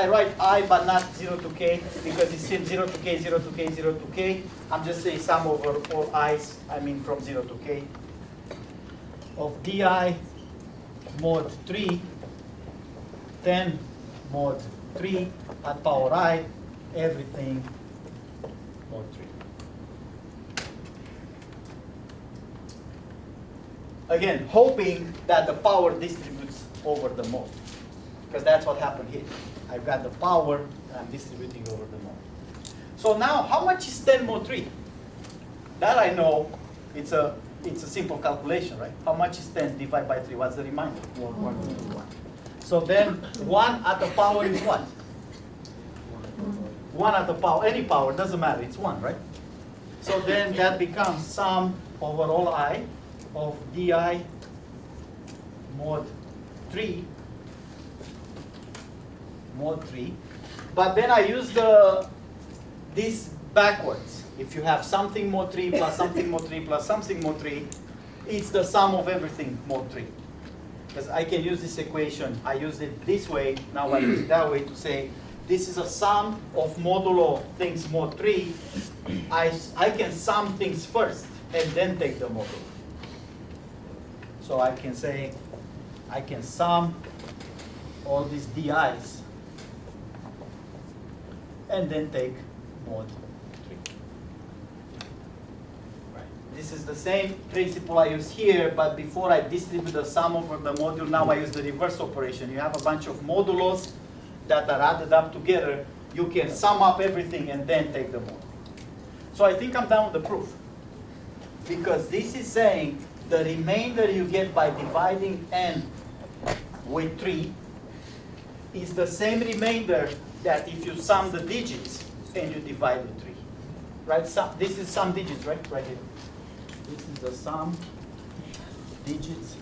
Speaker 1: write I but not 0 to k because it's still 0 to k, 0 to k, 0 to k. I'm just saying sum over all i's, I mean from 0 to k, of di mod 3, 10 mod 3 at power I, everything mod 3. Again, hoping that the power distributes over the mod, because that's what happened here. I've got the power and I'm distributing over the mod. So now, how much is 10 mod 3? That I know, it's a simple calculation, right? How much is 10 divided by 3? What's the remainder? 1. So then 1 at the power is what? 1 at the power, any power, doesn't matter, it's 1, right? So then that becomes sum over all I of di mod 3, but then I use this backwards. If you have something mod 3 plus something mod 3 plus something mod 3, it's the sum of everything mod 3. because I can use this equation. I used it this way, now I use it that way to say this is a sum of modulo things mod 3. I can sum things first and then take the modulo. So I can say I can sum all these di's and then take mod 3. Right. This is the same principle I use here, but before I distribute the sum over the module, now I use the reverse operation. You have a bunch of modulos that are added up together. You can sum up everything and then take the module. So I think I'm done with the proof. Because this is saying the remainder you get by dividing n with 3 is the same remainder that if you sum the digits and you divide with 3. Right? This is sum digits, right? Right here. This is the sum digits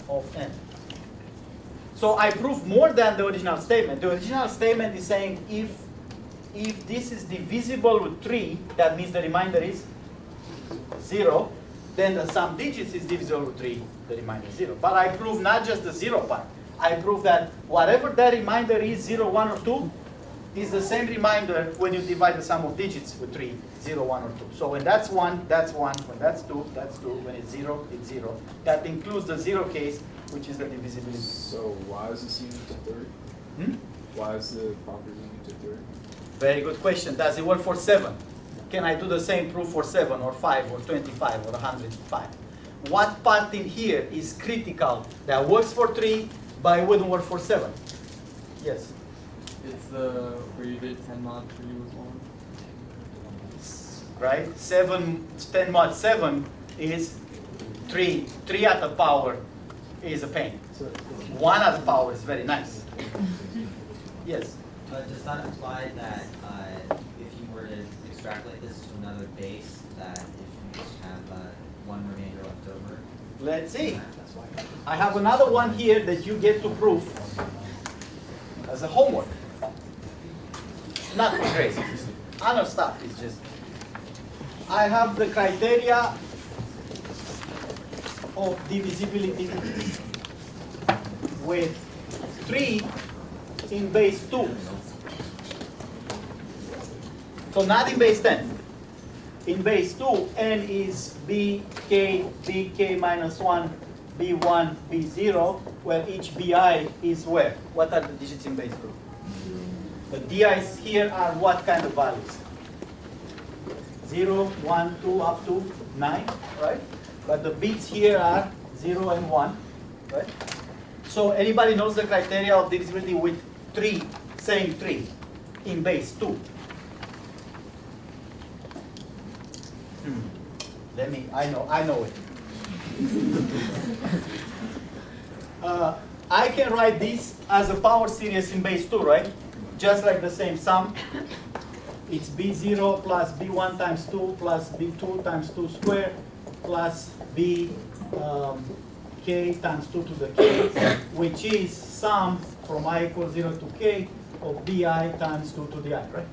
Speaker 1: of n. So I prove more than the original statement. The original statement is saying if this is divisible with 3, that means the remainder is 0, then the sum digits is divisible with 3, the remainder is 0. But I prove not just the 0 part. I prove that whatever that remainder is, 0, 1, or 2, is the same remainder when you divide the sum of digits with 3, 0, 1, or 2. So when that's 1, that's 1. When that's 2, that's 2. When it's 0, it's 0. That includes the 0 case, which is the divisibility.
Speaker 2: So why is this unit to 3? Why is the property unit to 3?
Speaker 1: Very good question. Does it work for 7? Can I do the same proof for 7 or 5 or 25 or 105? What part in here is critical that works for 3 but it wouldn't work for 7? Yes.
Speaker 3: It's the where you did 10 mod 3 was 1.
Speaker 1: Right? 10 mod 7 is 3. 3 at the power is a pain.
Speaker 3: So
Speaker 1: 1 at the power is very nice. Yes.
Speaker 7: But does that imply that if you were to extrapolate this to another base, that if you just have one remainder left over?
Speaker 1: Let's see. I have another one here that you get to prove as a homework. Nothing crazy. Other stuff is just. I have the criteria of divisibility with 3 in base 2. So not in base 10. In base 2, n is bk minus 1, b1, b0, where each bi is where? What are the digits in base 2? The di's here are what kind of values? 0, 1, 2, up to 9, right? But the bits here are 0 and 1, right? So anybody knows the criteria of divisibility with 3, same 3, in base 2? I know it. I can write this as a power series in base 2, right? Just like the same sum. It's b0 plus b1 times 2 plus b2 times 2 squared plus b k times 2 to the k, which is sum from I equals 0 to k of bi times 2 to the I, right?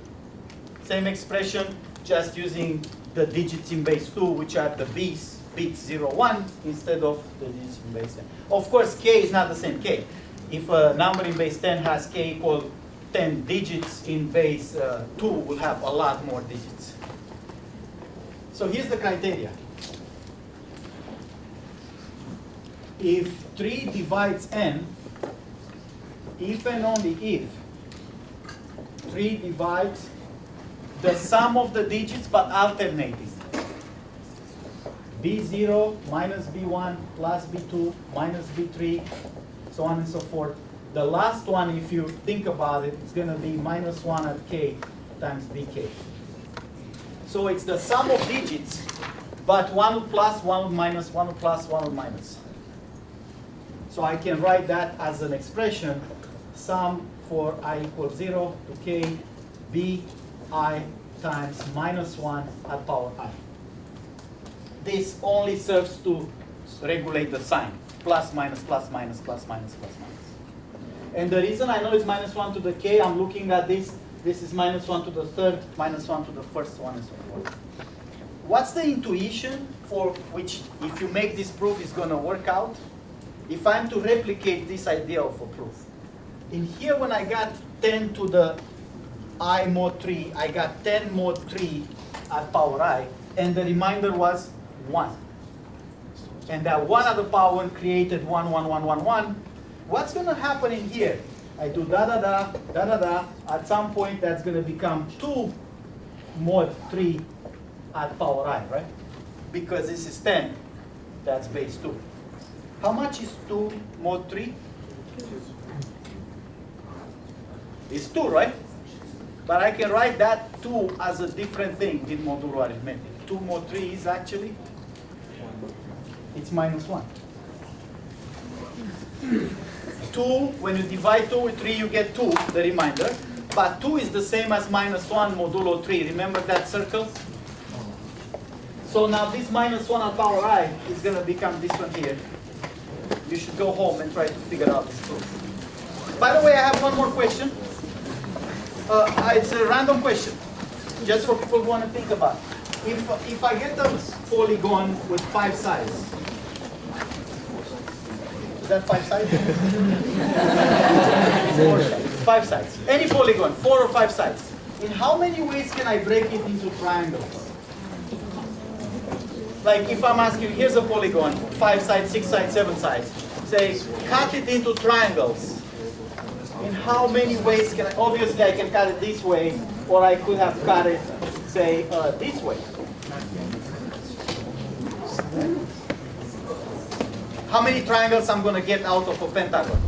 Speaker 1: Same expression, just using the digits in base 2, which are the bits 0, 1, instead of the digits in base 10. Of course, k is not the same k. If a number in base 10 has k equal 10 digits, in base 2 will have a lot more digits. So here's the criteria. If 3 divides n, if and only if 3 divides the sum of the digits but alternating. b0 minus b1 plus b2 minus b3, so on and so forth. The last one, if you think about it, it's going to be minus 1 at k times bk. So it's the sum of digits, but 1 with plus, 1 with minus, 1 with plus, 1 with minus. So I can write that as an expression, sum for I equals 0 to k, b I times minus 1 at power I. This only serves to regulate the sign. Plus, minus, plus, minus, plus, minus, plus, minus. And the reason I know it's minus 1 to the k, I'm looking at this. This is minus 1 to the third, minus 1 to the first, one and so forth. What's the intuition for which, if you make this proof, is going to work out? if I'm to replicate this idea of a proof, in here when I got 10 to the I mod 3, I got 10 mod 3 at power I, and the remainder was 1. And that 1 at the power created 1, 1, 1, 1, 1. What's going to happen in here? I do da da da, da da da. At some point, that's going to become 2 mod 3 at power I, right? Because this is 10, that's base 2. How much is 2 mod 3? It's 2, right? But I can write that 2 as a different thing in modulo arithmetic. 2 mod 3 is actually, it's minus 1. 2, when you divide 2 with 3, you get 2, the remainder. But 2 is the same as minus 1 modulo 3. Remember that circle? So now this minus 1 at power I is going to become this one here. You should go home and try to figure out this proof. By the way, I have one more question. It's a random question, just for people who want to think about. If I get a polygon with 5 sides, is that 5 sides? 5 sides. Any polygon, 4 or 5 sides. In how many ways can I break it into triangles? Like if I'm asking, here's a polygon, 5 sides, 6 sides, 7 sides. Say, cut it into triangles. In how many ways can I, obviously I can cut it this way, or I could have cut it, say, this way. How many triangles I'm going to get out of a pentagon?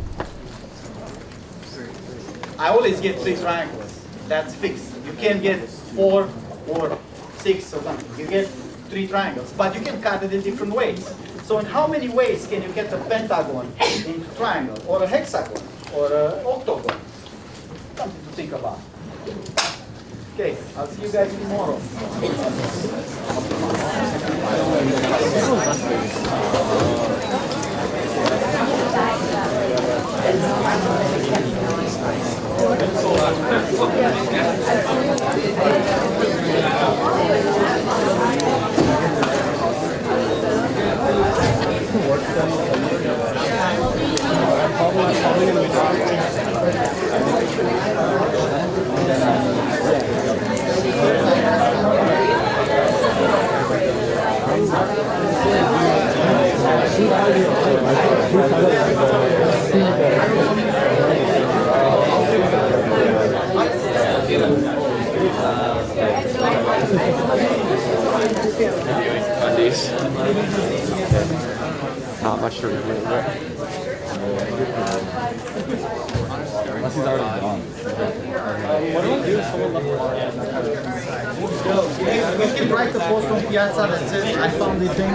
Speaker 1: I always get 3 triangles. That's fixed. You can't get 4 or 6 or something. You get 3 triangles, but you can cut it in different ways. So in how many ways can you get a pentagon into triangle, or a hexagon, or an octagon? Something to think about. Okay, I'll see you guys tomorrow.
Speaker 10: Not much to review, but unless he's already gone. What do I do if someone left the bar?
Speaker 1: We can write the post on Piazza that says I found this thing.